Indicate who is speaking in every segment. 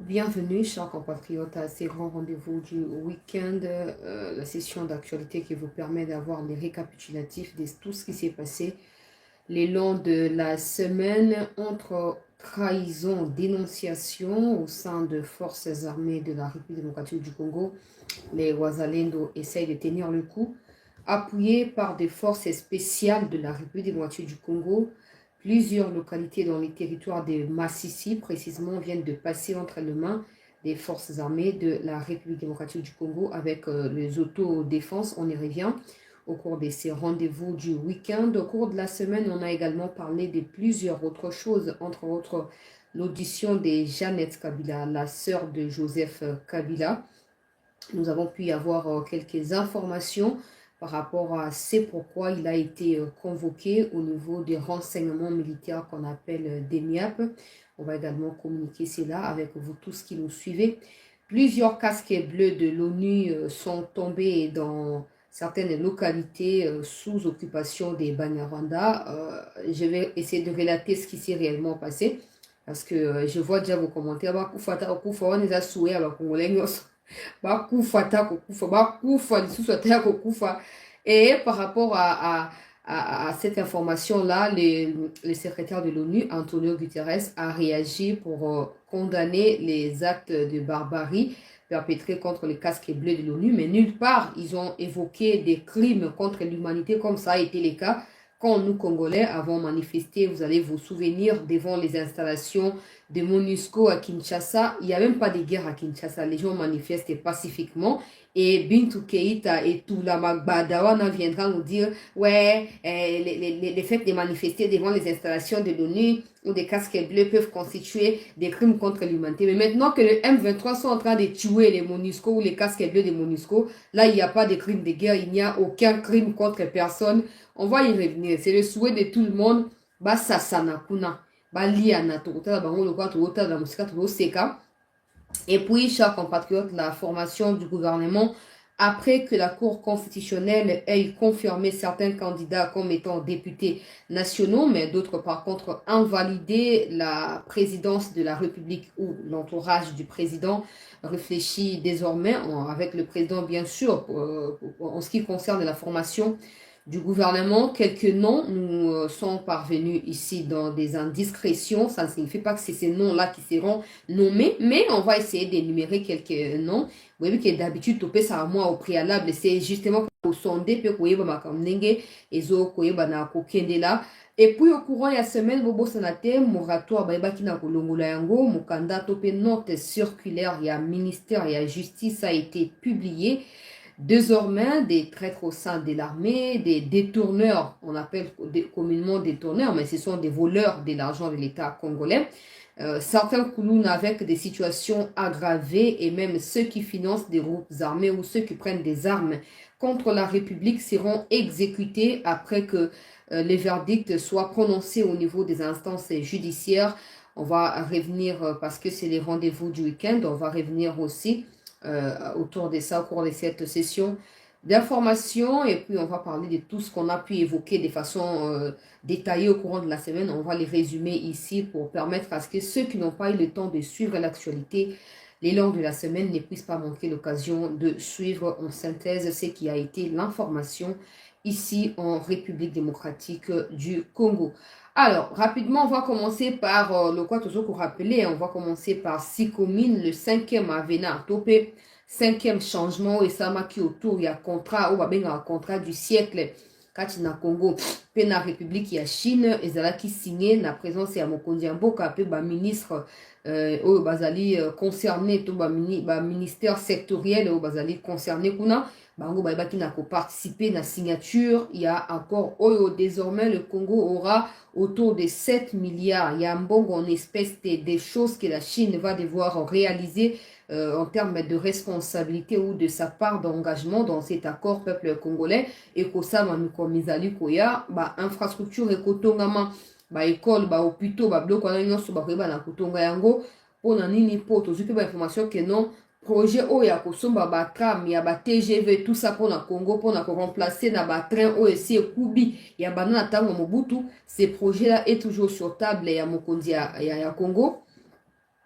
Speaker 1: Bienvenue, chers compatriotes, à ces grands rendez-vous du week-end, la session d'actualité qui vous permet d'avoir les récapitulatifs de tout ce qui s'est passé le long de la semaine entre trahison, dénonciation au sein de forces armées de la République démocratique du Congo. Les Wazalendo essayent de tenir le coup, appuyés par des forces spéciales de la République démocratique du Congo. Plusieurs localités dans les territoires de Massissi, précisément, viennent de passer entre les mains des forces armées de la République démocratique du Congo avec les autodéfenses. On y revient au cours de ces rendez-vous du week-end. Au cours de la semaine, on a également parlé de plusieurs autres choses, entre autres l'audition de Jeannette Kabila, la sœur de Joseph Kabila. Nous avons pu avoir quelques informations par rapport à c'est pourquoi il a été convoqué au niveau des renseignements militaires qu'on appelle DEMIAP. On va également communiquer cela avec vous tous qui nous suivez. Plusieurs casques bleus de l'ONU sont tombés dans certaines localités sous occupation des Banyarwanda. Je vais essayer de relater ce qui s'est réellement passé parce que je vois déjà vos commentaires. Et par rapport à cette information-là, le secrétaire de l'ONU, Antonio Guterres, a réagi pour condamner les actes de barbarie perpétrés contre les casques bleus de l'ONU, mais nulle part ils ont évoqué des crimes contre l'humanité comme ça a été le cas quand nous, Congolais, avons manifesté. Vous allez vous souvenir devant les installations de MONUSCO à Kinshasa. Il n'y a même pas de guerre à Kinshasa. Les gens manifestent pacifiquement. Et Bintou Keïta et Toula Magbadawana viendra nous dire, ouais, les faits de manifester devant les installations de l'ONU ou des casques bleus peuvent constituer des crimes contre l'humanité. Mais maintenant que les M23 sont en train de tuer les MONUSCO ou les casques bleus de MONUSCO, là, il n'y a pas de crime de guerre, il n'y a aucun crime contre personne. On va y revenir. C'est le souhait de tout le monde. Ba sasana kuna. Ba liana tokota bango lokwa tokota la musika seka. Et puis, chers compatriotes, la formation du gouvernement, après que la Cour constitutionnelle ait confirmé certains candidats comme étant députés nationaux, mais d'autres par contre invalidé la présidence de la République ou l'entourage du président, réfléchit désormais avec le président bien sûr en ce qui concerne la formation du gouvernement. Quelques noms nous sont parvenus ici dans des indiscrétions. Ça ne signifie pas que c'est ces noms-là qui seront nommés, mais on va essayer d'énumérer quelques noms. Vous voyez que d'habitude, topé ça à moi au préalable, c'est justement pour sonder, puis vous voyez, là. Et puis au courant de la semaine, bobo sanate, moratoire, qui na kolongola yango, mukanda topé note circulaire, il y a ministère, il y a justice a été publié. Désormais, des traîtres au sein de l'armée, des détourneurs, on appelle communément détourneurs, mais ce sont des voleurs de l'argent de l'État congolais. Certains Kouloun avec des situations aggravées et même ceux qui financent des groupes armés ou ceux qui prennent des armes contre la République seront exécutés après que les verdicts soient prononcés au niveau des instances judiciaires. On va revenir, parce que c'est les rendez-vous du week-end, on va revenir aussi autour de ça au cours de cette session d'information et puis on va parler de tout ce qu'on a pu évoquer de façon détaillée au courant de la semaine. On va les résumer ici pour permettre à ce que ceux qui n'ont pas eu le temps de suivre l'actualité les longs de la semaine ne puissent pas manquer l'occasion de suivre en synthèse ce qui a été l'information ici en République démocratique du Congo. Alors, rapidement, on va commencer par le quoi toujours qu'on rappelait, on va commencer par Sikomine, le 5e Avena, topé, 5e changement, et ça m'a qui autour, il y a contrat, ou bien un contrat du siècle, kati na Congo, pe na République ya Chine, ezala qui signé na présence ya Mokonzi Mboka, pe ba ministre, ou bazali concerné, to ba ministère sectoriel, ou bazali concerné kuna, bango ba qui n'a participé na signature, il y a encore, désormais le Congo aura autour de 7 milliards. Il y a un bon en espèces des choses que la Chine va devoir réaliser en termes de responsabilité ou de sa part d'engagement dans cet accord peuple congolais. Et que ça, Mizali Koya, infrastructure et kotongama, école, hôpitaux, bloc, on a une autre, na kotonga yango, pour nini, pour tout, juste information que non, projet oyo ya kosomba batram ya ba TGV tout ça pour na Congo pour na remplacer na train oyo esi ekubi ya bana na tango Mobutu. Ces projets là est toujours sur table ya mokonzi ya Congo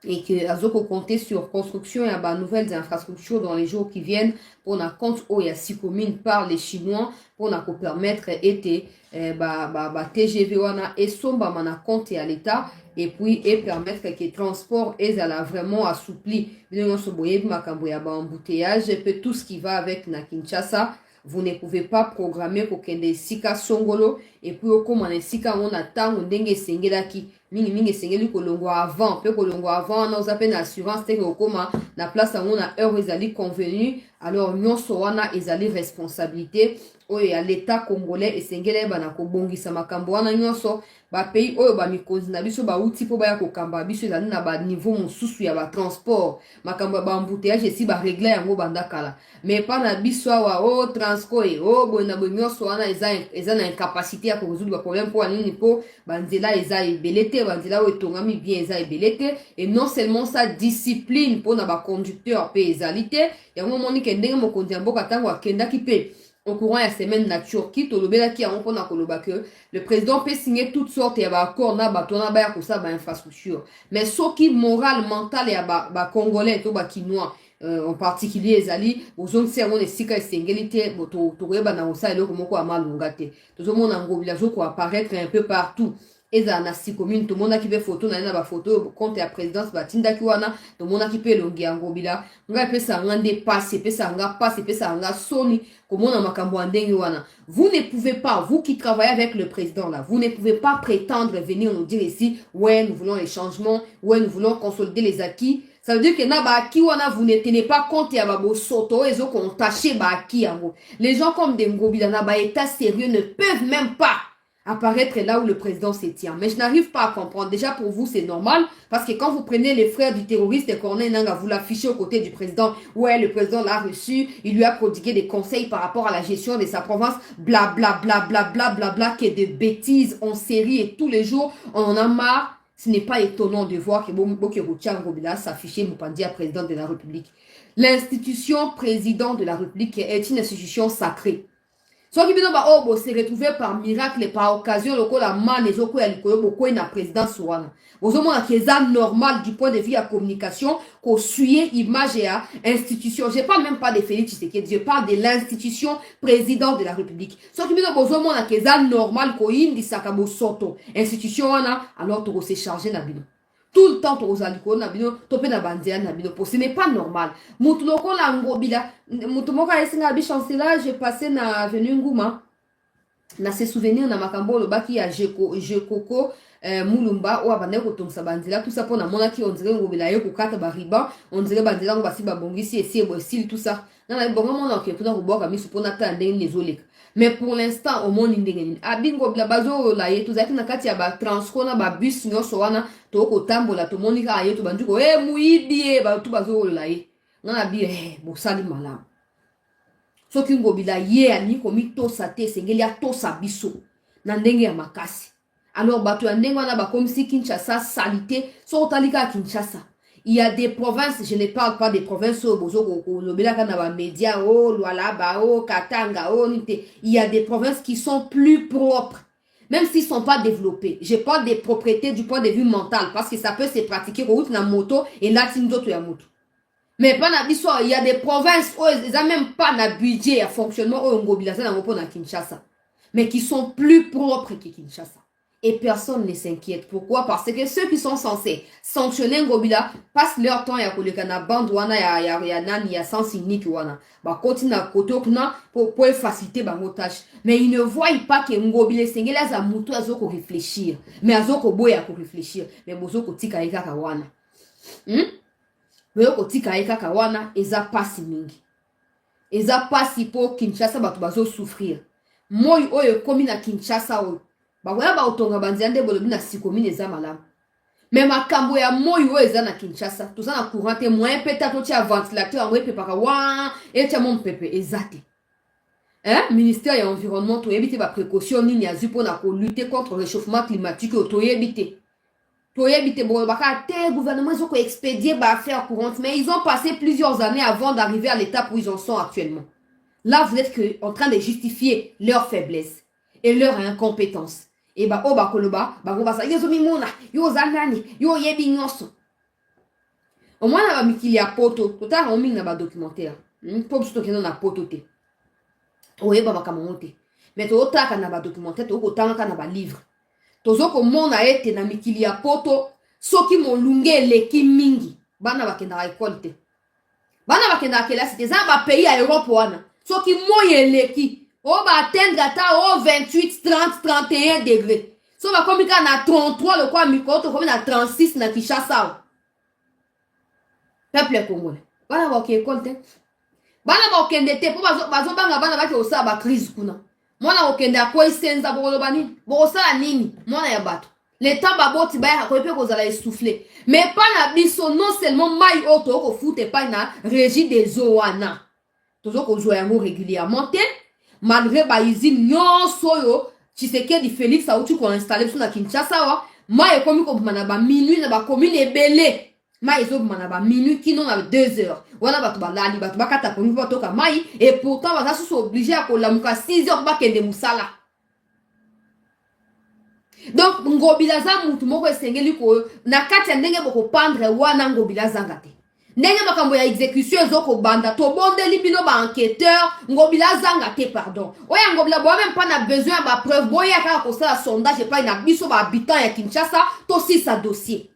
Speaker 1: et que azoko compter sur construction et bah, nouvelles infrastructures dans les jours qui viennent pour na compte où il y a 6 communes par les Chinois pour na permettre été TGV wana et somba mana compte à l'État et puis et permettre que le transport est vraiment assoupli bien so boye makambo ya ba embouteillage et puis tout ce qui va avec na Kinshasa. Vous ne pouvez pas programmer pour qu'il y ait des sika songolo et puis comme on a sika on attend on dengue sengelaki mingi sengeli kolongo avant pe kolongo avant on a appelé l'assurance te koma na place on a heure ezali convenu alors nyonso wana ezali responsabilité oyo ya l'état congolais esengeli bana kobongisa makambo wana nyonso ba pays oyo ba mikonzi na biso ba uti po ba ya kokamba biso ezali na ba niveau mosusu ya ba transport makambo ba embouteillage esi ba régler yango bandakala mais pas na biso awa o transco e o bona bo nyonso wana eza na incapacité ya résoudre ba problème pour nini po banzela eza ebelete banzela oyo etongami bien eza ebelete et non seulement sa discipline pour na ba conducteur pe ezalité yango moni ke ndenge mokonzi ya mboka tango akendaki pe au courant de la semaine na Turquie, le président peut signer toutes sortes d'accords d'infrastructure. Mais ce qui est moral, mental, et congolais, kinois, en particulier, les alliés, vous avez des sika singulité, vous avez apparaître un peu partout. Eza na si commune tout le monde qui fait photo na ba photo compte la présidence batinda ki wana tout le monde qui peut longi ngobila nga pesa ngande passe pesa nga passe pesa nga soni comment na makambo ndenge wana vous ne pouvez pas vous qui travaillez avec le président là vous ne pouvez pas prétendre venir nous dire ici ouais nous voulons les changements ouais nous voulons consolider les acquis. Ça veut dire que na ba acquis wana vous ne tenez pas compte ya ba bo soto ezo qu'on taché ba acquis yango les gens comme des ngobila na ba état sérieux ne peuvent même pas apparaître là où le président se tient. Mais je n'arrive pas à comprendre. Déjà, pour vous, c'est normal. Parce que quand vous prenez les frères du terroriste Corneille Nangaa, vous l'affichez aux côtés du président. Ouais, le président l'a reçu. Il lui a prodigué des conseils par rapport à la gestion de sa province. Bla, bla, bla, bla, bla, bla, bla, qui est de bêtises en série. Et tous les jours, on en a marre. Ce n'est pas étonnant de voir que Boki Routian Ngobila s'affichait Mupandia, président de la République. L'institution président de la République est une institution sacrée. Soit qui s'est retrouvé par miracle et par occasion, la man les oko ya likolo boko na présidence wana. Bozomo na keza normal du point de vue à communication, qu'on suit image et institution. Je parle même pas de Félix Tshisekedi, je parle de l'institution président de la République. Soit qui bozomo na keza normal ko indi sakabo soto. Institution wana, alors to se charger na bino. Tout le temps, ce n'est pas normal. J'ai passé na avenue Ngouma. Na se souvenir na makambo le baki ya Jekoko Mulumba ou abane ko tongsa banzela tout ça pour na mona ki on dirait ngobila yo ko kata ba riba on dirait banzela ngo basi ba bongisi esi ebo sil tout ça na na bongo mona ke pona ko boka misu pona ta ndenge les oleka. Mais pour l'instant, au monde indengeni. Abingo bla bazo la yetu zaki na kati ya ba transco na ba bus nyonso wana to ko tambola to moni ka yetu banduko muibi ba tu bazo la ye. Na bi bo sali malamu. Soki ngobila ye ani komi to sate sengeli ya to sabiso na ndenge ya makasi. Alors bato ya ndenge wana ba comme si Kinshasa salité so talika Kinshasa. Il y a des provinces, je ne parle pas des provinces au Bozo, médias, Lualaba, Katanga, il y a des provinces qui sont plus propres, même s'ils ne sont pas développés. Je parle des propriétés du point de vue mental, parce que ça peut se pratiquer route na moto et là, c'est d'autres ya moto. Mais pas na biso, il y a des provinces où ils n'ont même pas de budget à fonctionnement au Ngobilasa na Kinshasa, mais qui sont plus propres que Kinshasa. Et personne ne s'inquiète. Pourquoi? Parce que ceux qui sont censés sanctionner Ngobila passent leur temps à kolekana bande wana ya sens unique wana. Ba continue à côté pour faciliter ba tâche. Mais ils ne voient pas que Ngobila sengela za mutu azoko réfléchir. Mais azoko boya ko réfléchir. Mais bozoko tika eka kawana. Bozoko tika eka kawana eza pasi mingi. Eza pasi pour Kinshasa batu bazo souffrir. Moi oyo komi na Kinshasa oyo bakoya ba otonga banziande bolobi na sikomine eza malamu. Mais makambo ya moyo oyo eza na Kinshasa, tout ça na courant te moyen peut-être tia ventilateur ngwe pepaka wa et tia mon pepe ezate. Ministère ya environnement to yebite ba précaution nini azu pona ko lutter contre le réchauffement climatique to yebite. To yebite bo baka te gouvernement zo ko expédier ba affaire courante mais ils ont passé plusieurs années avant d'arriver à l'étape où ils en sont actuellement. Là vous êtes en train de justifier leur faiblesse et leur incompétence. Et koloba, ba sa yezo mimona, yo zanani, yo yebi nyonso. Au moins na ba mikili ya poto tota on mingi na ba documentaire po biso tokende na poto te oyeba makambo te mais totaka na ba documentaire tokotanga na ba livre tozokomona ete na mikili ya poto soki molunge eleki mingi bana bakendaka ekole te bana bakendaka kelasi te eza na bapays ya Europe wana soki moi eleki oyo baatteindre ata o 28 30 31 degré so bakomi kaka na 33 lokwa mikolo tokomi na 36 na Kinshasa awa peuple congolais bana baoke ekole te bana bakokende te mpo bazobanga bana bake kosala bacrise kuna mwana kokende akoisenza bokoloba nini bokosala nini mwana ya bato leta baboti bayaka koyi mpe kozala essoufflé mais pa na biso non seulement mai oyo tokofuta epai na régie des eaux wana tozokozwa yango régulièrement te malgré bausine nyonso oyo Tshisekedi Félix auti koinstalle biso na Kinshasa awa mai ekomi kobima na baminui na bacommune ebele mai ezobima na baminui kino na 2 heures wana bato balali bato bakata pongi mpo batoka mai et pourtant baza susu oblige ya kolamuka 6 heures bakende mosala donc ngobila za mutu moko esengeli koyo na kati ya ndenge bokopandre wana ngobila zanga te ndenge makambo ya exécution ezokobanda tobondeli bino baenquêteur ngobila zanga te pardon oya ngobila boya même pas na besoin ya bapreuve boya kaka kosala sondage epai na biso bahabitant ya Kinshasa tosisa dossier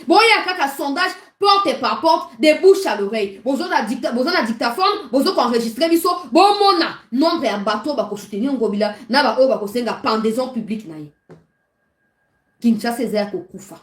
Speaker 1: boya kaka sondage porte par porte de bouche à l'oreille bozo na dictaphone bozo enregistrer biso bomona nombre ya bato bakosoutenir ngobila na baoyo bakosenga pendaison publique na ye Kinshasa eza ya kokufa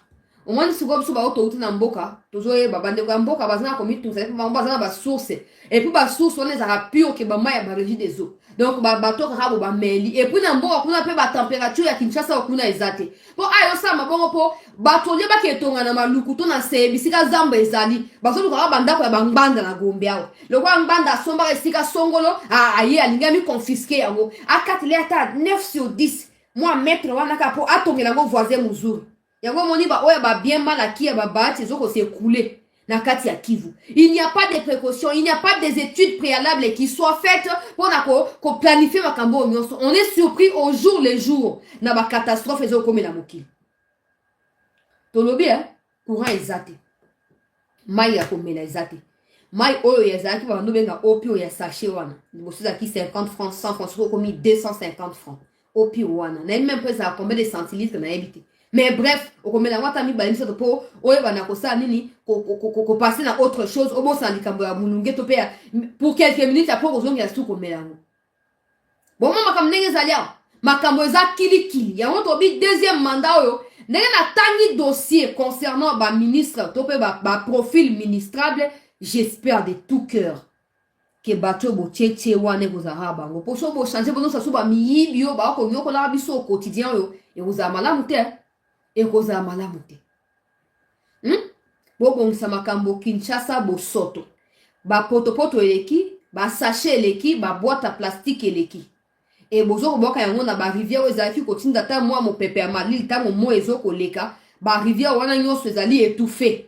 Speaker 1: omwani sikoyo biso bao touti na mboka tozoyeba bandeko ya mboka baza na komitunza epe bango baza na basource epuis basource wana ezalaka pure ke bamai ya barégie des eaux donc bato kaka bo bameli epuis na mboka kuna mpe batempérature ya Kinshasa kuna eza te mpo aya osala mabongo mpo bato olie baketonga na maluku to na seye bisika zamba ezali bazoluka kaka bandako ya bangbanda na Gombe awa lokola ngbanda asombaka esika songolo aye alingi amikonfiske yango akateli ata 9 sur 10 moi maître wana kaka mpo atongela yango voisin mozuri yango moni baoyo babien malaki ya babati ezokosekule na kati ya Kivu. Il n'y a pas de précautions, il n'y a pas des études préalables qui soient faites pour qu'on planifie makambo nyonso. On est surpris au jour le jour na ba catastrophe ezokomela mokili. Tolobi courant ezate. Mai ya komela ezate. Mai oyo yazaki ba benga opio ya sachet wana. Liboso zaki 50 francs, 100 francs, soko komi 250 francs. Opio wana. Na même peu ça combien de centilitres na ebité. Mais bref, okomela wata mi ba miso po oyo bana kosa nini ko passer na autre chose obo sa likambo ya mulunge to pe pour quelques minutes après ozongi ya su komela ngo. Bon mama kam ndenge zalia makambo eza kili yango to bi deuxième mandat oyo ndenge na tangi dossier concernant ba ministre to pe ba profil ministrable, j'espère de tout cœur que bato bo tchétché wane kozara bango po so bo changer bono sa so ba miyibi yo ba ko nyoko la biso au quotidien yo e kozala malamu te et kozala malamu te bobongisa makambo Kinshasa bosoto bapotopoto eleki basachet eleki baboîte à plastique eleki e bozokoboka yango na barivière oyo ezalaki kotinda ata mwa mopepe ya malili ntango mo ezokoleka barivière wana nyonso ezali étouffé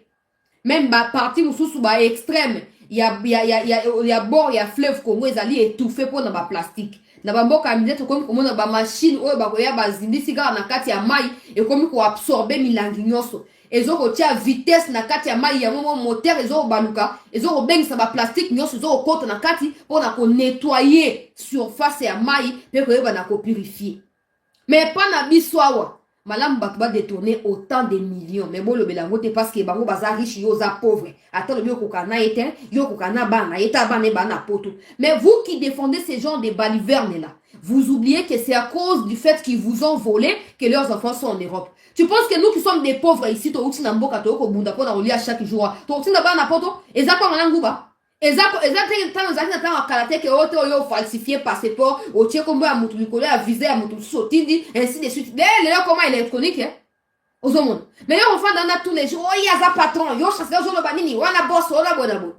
Speaker 1: même baparti mosusu baextrême ya bord ya fleuve Congo ezali étouffé mpo na baplastique na bamboka ya minene tokomi komona bamashine oyo bakoya bazindisi kaka na kati ya mai ekomi koabsorbe milangi nyonso ezokotia vitesse na kati ya mai yango mo moteur ezokobaluka ezokobengisa baplastique nyonso ezokokota na kati mpona konettoyer surface ya mai mpe koyeba na kopurifie mais pa na biso awa malamu bato badetourne autant de millions mais bolobela yango te parce que bango baza riche yo oza pauvre ata lobi okoka na ye te yo okoka na bana ye ta bana ebana poto mais vous qui défendez ces gens de balivernes là vous oubliez que c'est à cause du fait qu'ils vous ont volé que leurs enfants sont en Europe. Tu penses que nous qui sommes des pauvres ici to na mboka to ko bunda pona olia chaque jour to na bana poto eza kwa ngana nguba eza tano zaki na tano karate ke oto yo falsifier passeport o tie kombo ya mutu likolo ya visa ya mutu sotindi ainsi de suite les comment électronique ozomona mais yo on fait dans tous les jours oh ya za patron yo chasse zo lo banini wana boss wana bonabo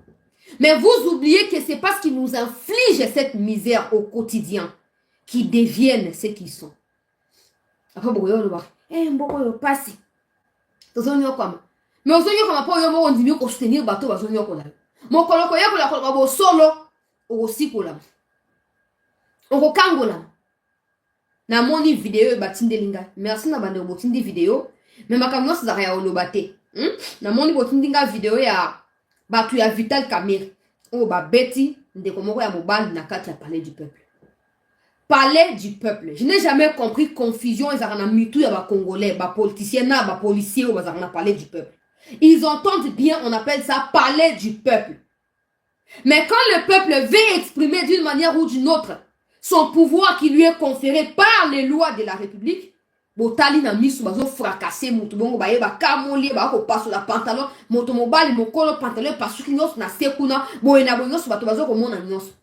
Speaker 1: mais vous oubliez que c'est parce qu'ils nous infligent cette misère au quotidien qui deviennent ce qu'ils sont après beaucoup yo lo ba mboko yo pasi tozonyo kwama mais ozonyo kwama po yo mo ndimi ko soutenir bato bazonyo ko la mokoloko yekola koloba bosolo okosikola okokangola namoni video batindeli ngai merci na bande botindi video mais makambo nyonso ezalaka ya oloba te namoni botindi ngai video ya Bah, tu as Vital Kamerhe. Oh, bah, Betty, Ndekomoko ya mobile na kati ya palais du peuple. Palais du peuple. Je n'ai jamais compris confusion. Ils ont mis tout les Congolais, les politiciens, les policiers, ils ont palais du peuple. Ils entendent bien, on appelle ça palais du peuple. Mais quand le peuple veut exprimer d'une manière ou d'une autre son pouvoir qui lui est conféré par les lois de la République, botali na misu bazo fracasser mutu bongo baye ba kamoli ba ko passo la pantalon moto mobile mokolo pantalon pasuki nyos na sekuna boyena bonyoso bato bazo ko mona nyos.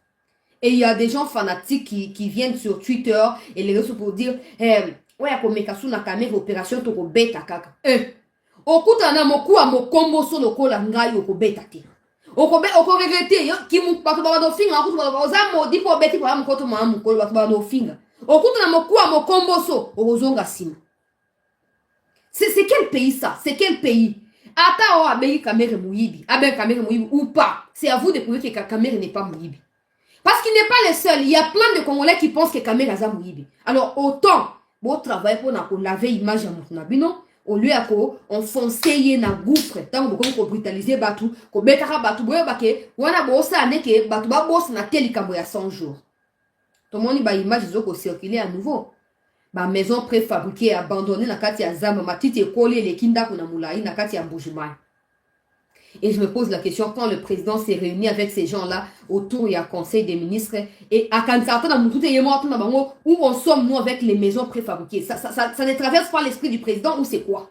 Speaker 1: Et il y a des gens fanatiques qui viennent sur Twitter et les réseaux pour dire ouais ya komekasu na kamera opération to ko beta kaka. Okuta na moku a mokombo so lokola ngai ko beta te. Oko regrete ki mu bato ba do finga okuta ba za modi po beti po amukoto ma amukolo bato ba do finga. Okuta na moku a mokombo so ozonga sima. C'est quel pays ça? C'est quel pays? Ata o abeyi kamera muyibi, abe kamera muyibi ou pas. C'est à vous de prouver que kamera n'est pas muyibi. Parce qu'il n'est pas le seul. Il y a plein de Congolais qui pensent que Kamel Aza Mouyibi. Alors, autant, bon travail pour laver l'image à Moutounabino, au lieu on foncer na gouffre, tant qu'on brutaliser Batou, qu'on betara Batou, boyabake, ou on a bossé à neke, Batou ba boss na tel kamboya 100 jours. Tout le monde y a image qui ont circulé à nouveau. Ma maison préfabriquée, abandonnée, na kati ya Zama, ma tite collée, les kinda kuna moulaï, na kati ya Mbujimai. Et je me pose la question, quand le président s'est réuni avec ces gens-là, autour, il y a un conseil des ministres, et à Kansarta, où en sommes nous avec les maisons préfabriquées? Ça ne traverse pas l'esprit du président ou c'est quoi?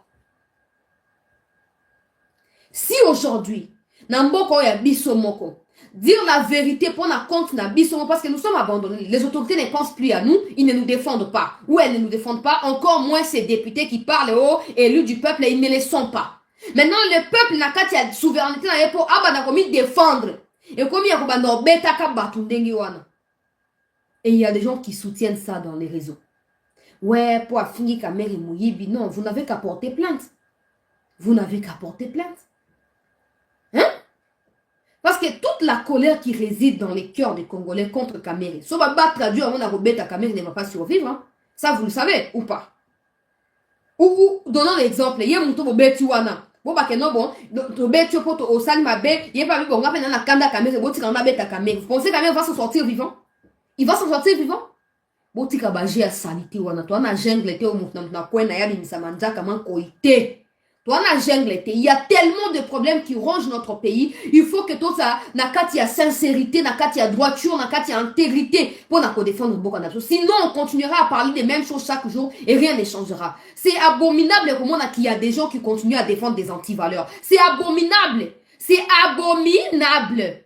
Speaker 1: Si aujourd'hui, Namboko ya Bisomoko, dire la vérité pour la compte na Bisomoko, parce que nous sommes abandonnés, les autorités ne pensent plus à nous, ils ne nous défendent pas. Ou elles ne nous défendent pas, encore moins ces députés qui parlent aux élus du peuple, ils ne les sont pas. Maintenant, le peuple n'a qu'à la souveraineté pour défendre. Et comme il y a et il y a des gens qui soutiennent ça dans les réseaux. Ouais, pour finir Kamere Mouyibi, non, vous n'avez qu'à porter plainte. Vous n'avez qu'à porter plainte. Hein? Parce que toute la colère qui réside dans les cœurs des Congolais contre Kamere, si on va pas traduire avant la Kamere ne va pas survivre. Hein? Ça, vous le savez ou pas? Ou donnons l'exemple, il y a un mouton Betiwana. Bon, bah, que non, bon, to beti au au salima be, il n'y a pas vu qu'on a fait dans la kanda Kamere, bon, tika on a beta Kamere. Vous pensez Kamere va s'en sortir vivant? Il va s'en sortir vivant? Bon, tika baji à sanité, wana, toi, na jungle, te au mouton, na kwen, na yabi, misamanja, kaman koite. Toi, na jungle, il y a tellement de problèmes qui rongent notre pays. Il faut que tout ça, na kati ya sincérité, na kati ya droiture, na kati ya intégrité, pour na défendre beaucoup de choses. Sinon, on continuera à parler des mêmes choses chaque jour et rien ne changera. C'est abominable comment qu'il y a des gens qui continuent à défendre des antivaleurs. C'est abominable. C'est abominable.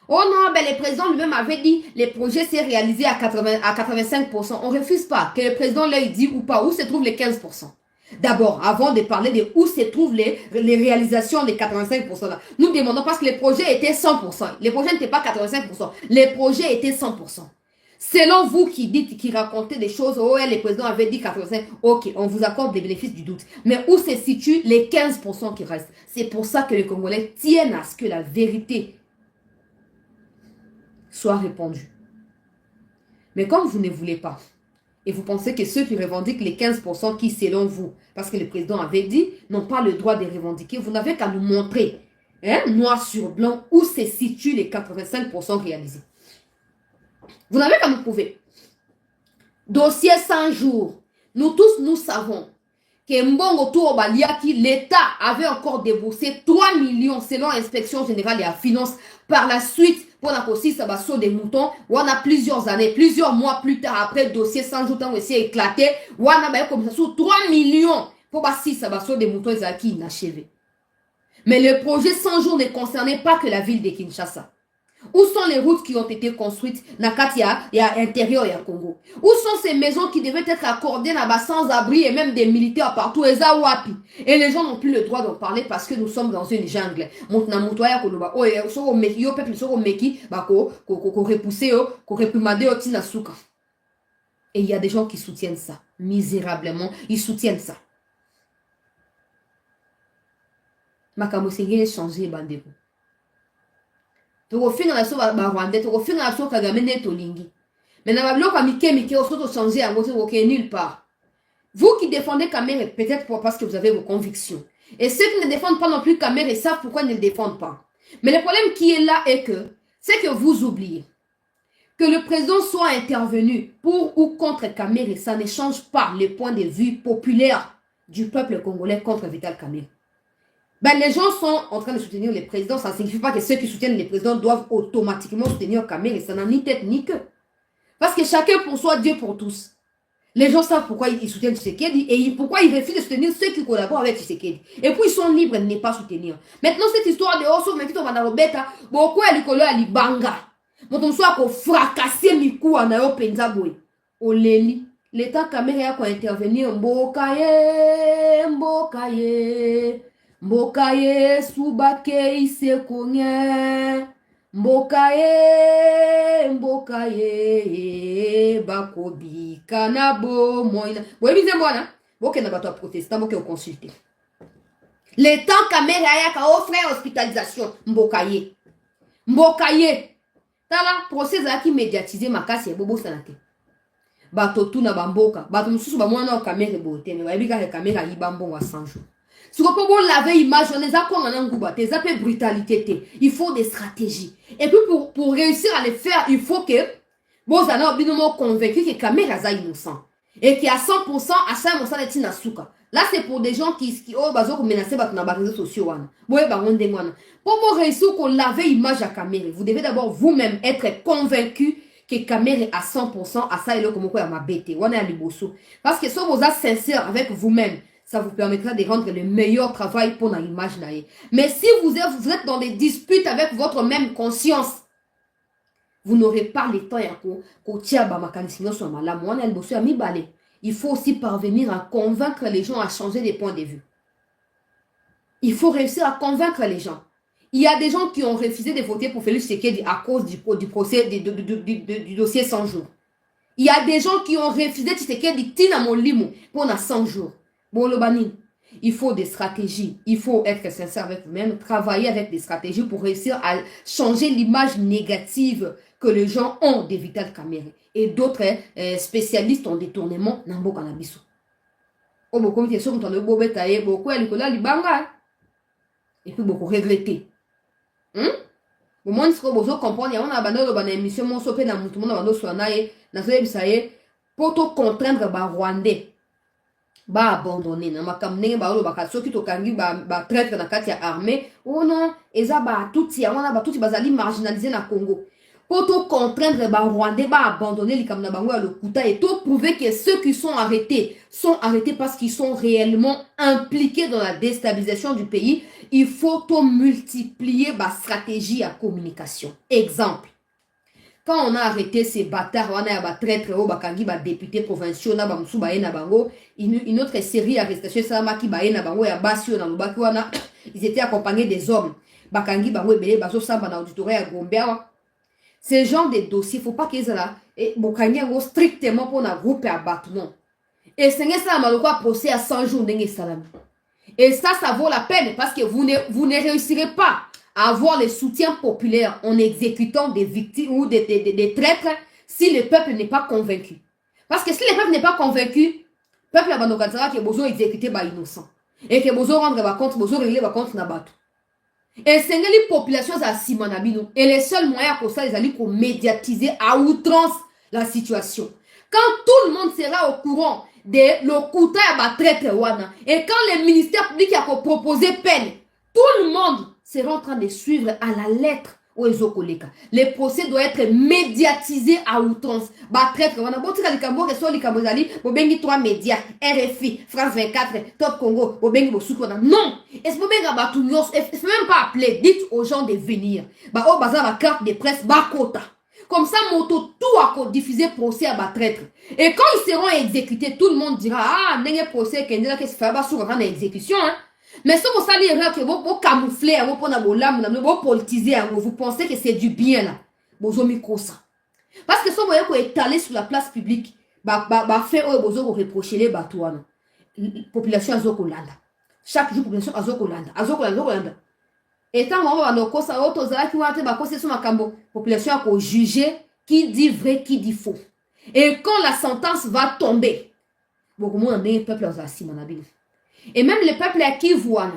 Speaker 1: Oh non, ben le président lui-même avait dit, les projets s'est réalisé à 85%. On refuse pas que le président l'ait dit ou pas, où se trouvent les 15%. D'abord, avant de parler de où se trouvent les réalisations des 85% là, nous demandons parce que les projets étaient 100%. Les projets n'étaient pas 85%. Les projets étaient 100%. Selon vous qui dites, qui racontez des choses, oh, les présidents avaient dit 85%, ok, on vous accorde des bénéfices du doute. Mais où se situent les 15% qui restent? C'est pour ça que les Congolais tiennent à ce que la vérité soit répandue. Mais comme vous ne voulez pas, et vous pensez que ceux qui revendiquent les 15% qui, selon vous, parce que le président avait dit, n'ont pas le droit de revendiquer, vous n'avez qu'à nous montrer, hein, noir sur blanc, où se situent les 85% réalisés. Vous n'avez qu'à nous prouver. Dossier 100 jours. Nous tous, nous savons que Mbongo Touro Baliaki, l'État avait encore déboursé 3 millions selon l'inspection générale et la finance. Par la suite, pour la aussi ça va sur des moutons, on a plusieurs années, plusieurs mois plus tard, après le dossier 100 jours, on s'est éclaté, on a comme ça sur 3 millions. Pour si ça va sur des moutons, ils ont acquis inachevé. Mais le projet 100 jours ne concernait pas que la ville de Kinshasa. Où sont les routes qui ont été construites Nakatia et à l'intérieur et à Congo? Où sont ces maisons qui devaient être accordées sans abri et même des militaires partout? Et les gens n'ont plus le droit d'en parler parce que nous sommes dans une jungle. Et il y a des gens qui soutiennent ça. Misérablement, ils soutiennent ça. Makamosengele changer bandeko. Tokofinga na so ba Rwandais, tokofinga na so Kagame ne tolingi. Mais na bablo ka mike o so to changer yango te nulle part. Vous qui défendez Kamere, peut-être parce que vous avez vos convictions. Et ceux qui ne défendent pas non plus Kamere savent pourquoi ils ne le défendent pas. Mais le problème qui est là est que, c'est que vous oubliez que le président soit intervenu pour ou contre Kamere, ça ne change pas le point de vue populaire du peuple congolais contre Vital Kamere. Ben, les gens sont en train de soutenir les présidents. Ça ne signifie pas que ceux qui soutiennent les présidents doivent automatiquement soutenir Kamere. Ça n'a ni tête ni queue. Parce que chacun pour soi, Dieu pour tous. Les gens savent pourquoi ils soutiennent Tshisekedi et pourquoi ils refusent de soutenir ceux qui collaborent avec Tshisekedi. Et puis ils sont libres de ne pas soutenir. Maintenant, cette histoire de Osso, mais qui tombe dans Robeta, beaucoup à l'école à Libanga. Mon soit qu'on fracasser Mikou en Ayo Penzaboy. Oleli. L'État Kamere a intervenir. Mbokaye, Mbokaye. Mbokaye, Soubake, Isekonye. Mbokaye, Mbokaye, Bakobi, Kanabo, Moïna. Oui, bien, voilà. Bon, qu'on a battu à protester, bon, qu'on consulte. Le temps Kamere a offert hospitalisation. Mbokaye. Mbokaye. Tala, procès qui médiatisé ma casse et bobo sanate. Bato tout na bamboka. Bato mususu ba mwana o Kamere bote. Mais wabika le Kamere yi bambon wa 100 jours. Si vous pouvez laver l'image, on les a quoi en Angouba, des appels brutalité. Il faut des stratégies. Et puis pour réussir à les faire, il faut que vous avez bien convaincu que Kamere est innocent. Et qu'il y a 100% à 100% de Tinasuka. Là, c'est pour des gens qui ont menacé par les réseaux sociaux. Pour vous réussir à laver l'image à Kamere, vous devez d'abord vous-même être convaincu que Kamere à 100% à ça et là comme quoi ma bête. Parce que si vous êtes sincère avec vous-même, ça vous permettra de rendre le meilleur travail pour l'image. Mais si vous êtes dans des disputes avec votre même conscience, vous n'aurez pas le temps. Il faut aussi parvenir à convaincre les gens à changer des points de vue. Il faut réussir à convaincre les gens. Il y a des gens qui ont refusé de voter pour Félix Tshisekedi à cause du procès du dossier 100 jours. Il y a des gens qui ont refusé Tshisekedi Tina Molimo pour 100 jours. Bon, il faut des stratégies. Il faut être sincère avec vous-même, travailler avec des stratégies pour réussir à changer l'image négative que les gens ont de Vital Kamere. Et d'autres spécialistes en détournement n'ambo cannabis. Oh, beaucoup de choses le beau bétail, beaucoup à l'école libanga. Et puis beaucoup regretter. Au moins, si vous comprenez, on a abandonné l'émission, on s'oppose dans tout le monde, on a abandonné pour tout contraindre les Rwandais. Ba abandonné na makamne ba lo baka soki to kangi ba traître na kati ya armée oh non eza ba tuti ya wana ba tuti bazali marginalisé na Congo pour to contraindre ba Rwandais ba abandonner li kamna bango ya lokuta et to prouver que ceux qui sont arrêtés parce qu'ils sont réellement impliqués dans la déstabilisation du pays. Il faut to multiplier ba stratégie à communication. Exemple, quand on a arrêté ces bâtards, on a traître au bakangi ba député provinciaux na ba musu ba na bango, une autre série d'arrestations ça ma ki ba na bango ya basio na lubaki wana, ils étaient accompagnés des hommes. Bakangi bango ebele bazo samba na auditorat ya Gombe. Ce genre de dossiers, faut pas qu'ils là et bokangi ngo strictement pour na groupe à battre non. Et c'est ça maloko procès à 100 jours ndenge salami. Et ça vaut la peine parce que vous ne réussirez pas à avoir le soutien populaire en exécutant des victimes ou des traîtres si le peuple n'est pas convaincu. Parce que si le peuple n'est pas convaincu, le peuple a besoin de exécuter les innocents. Et que besoin rendre compte, besoin régler compte na bateau. Et c'est les populations à Simonabino. Et les seuls moyens pour ça, ils pour médiatiser à outrance la situation. Quand tout le monde sera au courant de l'okuta ya traître wana, et quand les ministères publics a proposé peine, tout le monde sera en train de suivre à la lettre au Ezokoleka. Le procès doit être médiatisé à outrance. Ba traître wana botika likambo ke so likambo zali bobengi 3 médias, RFI, France 24, Top Congo, bobengi bosuko na. Non, est-ce bobenga ba tout nyos, est-ce même pas appeler, dites aux gens de venir. Ba o baza ba carte de presse ba kota. Comme ça, moto tout a diffusé procès à ba traître. Et quand ils seront exécutés, tout le monde dira ah, n'est procès qu'est-ce que ça va sur une exécution hein. Mais si vous savez que vous camouflez, vous politisez, vous pensez que c'est du bien là. Vous avez ça. Parce que si vous voyez étaler sur la place publique, faire vous reprocher les bateaux. Population azokolanda. Chaque jour population azokolanda. Et tant que ça population a juger qui dit vrai, qui dit faux. Et quand la sentence va tomber, beaucoup moins de peuple a assis mon habit. Et même les peuples à qui voient.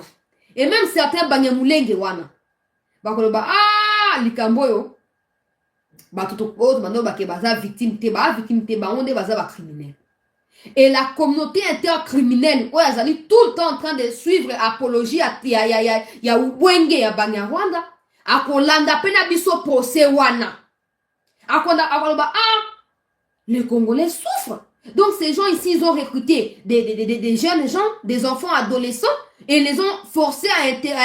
Speaker 1: Et même certains Banyamulenge wana. Bakoloba, ah, likamboyo. Batoto pose, mano bake baza victime te, onde baza ba criminel. Et la communauté intercriminelle, où ils allaient tout le temps en train de suivre apologie à ya Ubwenge ya Banyarwanda. A Kolanda pena biso procès wana. Ah, les Congolais souffrent. Donc ces gens ici, ils ont recruté des jeunes gens, des enfants adolescents, et les ont forcés à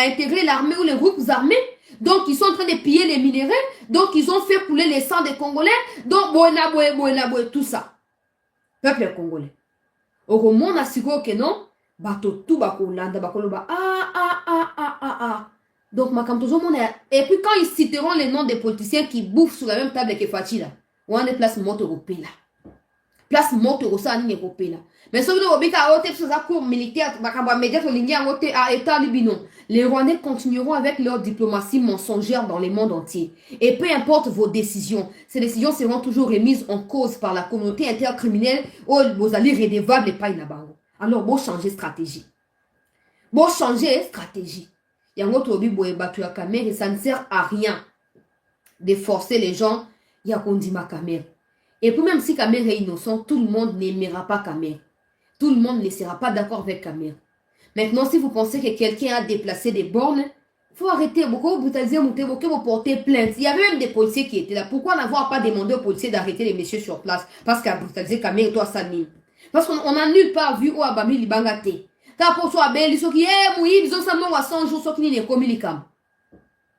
Speaker 1: intégrer l'armée ou les groupes armés. Donc ils sont en train de piller les minéraux. Donc ils ont fait couler les sangs des Congolais. Donc tout ça. Peuple congolais. Au monde a signé que non, bato tout bakolanda bakoloba Donc et puis quand ils citeront les noms des politiciens qui bouffent sur la même table que Fatih là, on a des places mortes européennes là. Place morte au sein de l'Europe là. Mais sauf que l'Obika a été sous un cours militaire, bakamba médias au ligne à État libinon. Les Rwandais continueront avec leur diplomatie mensongère dans le monde entier. Et peu importe vos décisions, ces décisions seront toujours remises en cause par la communauté intercriminelle ou vos alliés redevables et pas inabango. Alors, bon changer stratégie. Bon changer stratégie. Yango tobi boye batu ya Kamer et ça ne sert à rien de forcer les gens ya kondima Kamer. Et puis même si Kamer est innocent, tout le monde n'aimera pas Kamer. Tout le monde ne sera pas d'accord avec Kamer. Maintenant, si vous pensez que quelqu'un a déplacé des bornes, il faut arrêter. Beaucoup vous brutaliser, vous porter plainte. Il y avait même des policiers qui étaient là. Pourquoi n'avoir pas demandé aux policiers d'arrêter les messieurs sur place? Parce qu'à brutaliser Kamer, toi, ça nie. Parce qu'on n'a nulle part vu où Abami Libangate. Car pour soi, ben, ils sont qui, ils ont seulement 100 jours, sauf qu'ils n'est commis les cam.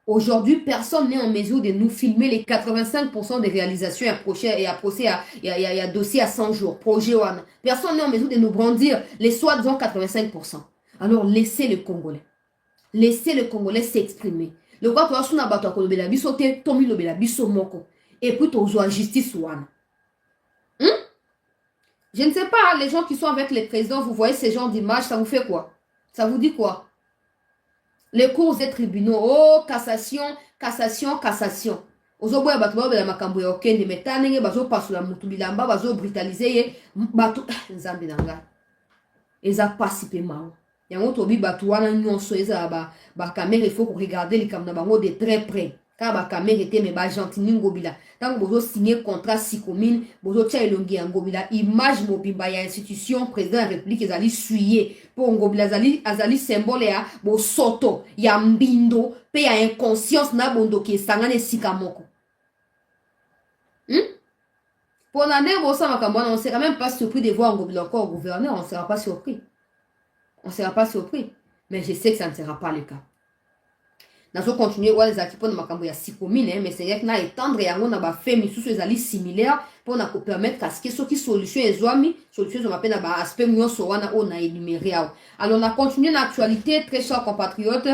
Speaker 1: Aujourd'hui, personne n'est en mesure de nous filmer les 85% des réalisations et à dossier à 100 jours. Projet One. Personne n'est en mesure de nous brandir les soi-disant 85%. Alors, laissez le Congolais. Laissez le Congolais s'exprimer. Le quoi, toi, suna bato ko lobela biso te, tomi lobela biso moko. Et puis, tozo justice One. Je ne sais pas, les gens qui sont avec les présidents, vous voyez ces genres d'images, ça vous fait quoi? Ça vous dit quoi? Les cours et tribunaux, oh, cassation, cassation, cassation. Ozoboya bato ba la makambo ya okende metanenge bazo pasula mutu bilamba bazo brutaliser ye bato nzambe nanga. Eza pasipe mao. Yango tobi bato wana nyonso eza ba caméra il faut qu'on regarder les caméras bango de très près. Car ba caméra était mais ba gentil ngobila. Tant bozo signer contrat sikomine, bozo tia elongi ngobila image mobimba ya institution président de la République ezali suyer pour ngobila azali symbole ya bo soto ya mbindo pe ya inconscience na bondo ki sangane sikamoko. Pour l'année, on ne sera même pas surpris de voir ngobila encore gouverneur, on ne sera pas surpris. On ne sera pas surpris. Mais je sais que ça ne sera pas le cas. Nous allons continuer à les acquis de makambo ya sikomine, mais c'est vrai que na étendre yango na ba fait misusu ezali similaire pour na ko permettre qu'à ce que qui solution ezwami, solution on appelle na ba aspect nyonso wana on a énuméré. Alors on a continué l'actualité, très chers compatriotes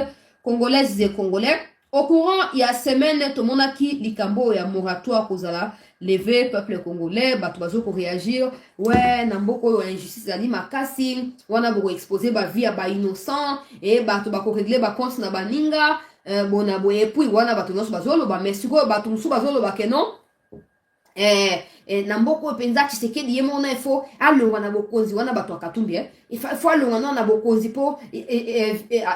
Speaker 1: congolaises et congolais. Au courant, il y a semaine tout le monde a qui likambo ya moratoire kozala levé peuple congolais, bato bazo ko réagir, ouais, namboko injustice ali makasi, wana boko exposer ba vie ba innocent et bato bako régler ba compte na baninga. Bona boye puis wana bato nyonso bazolo ba merci ko bato musu bazolo ba kenon na mboko penza Tshisekedi yemo na ifo alonga na bokonzi wana bato akatumbi il faut alonga na bokonzi po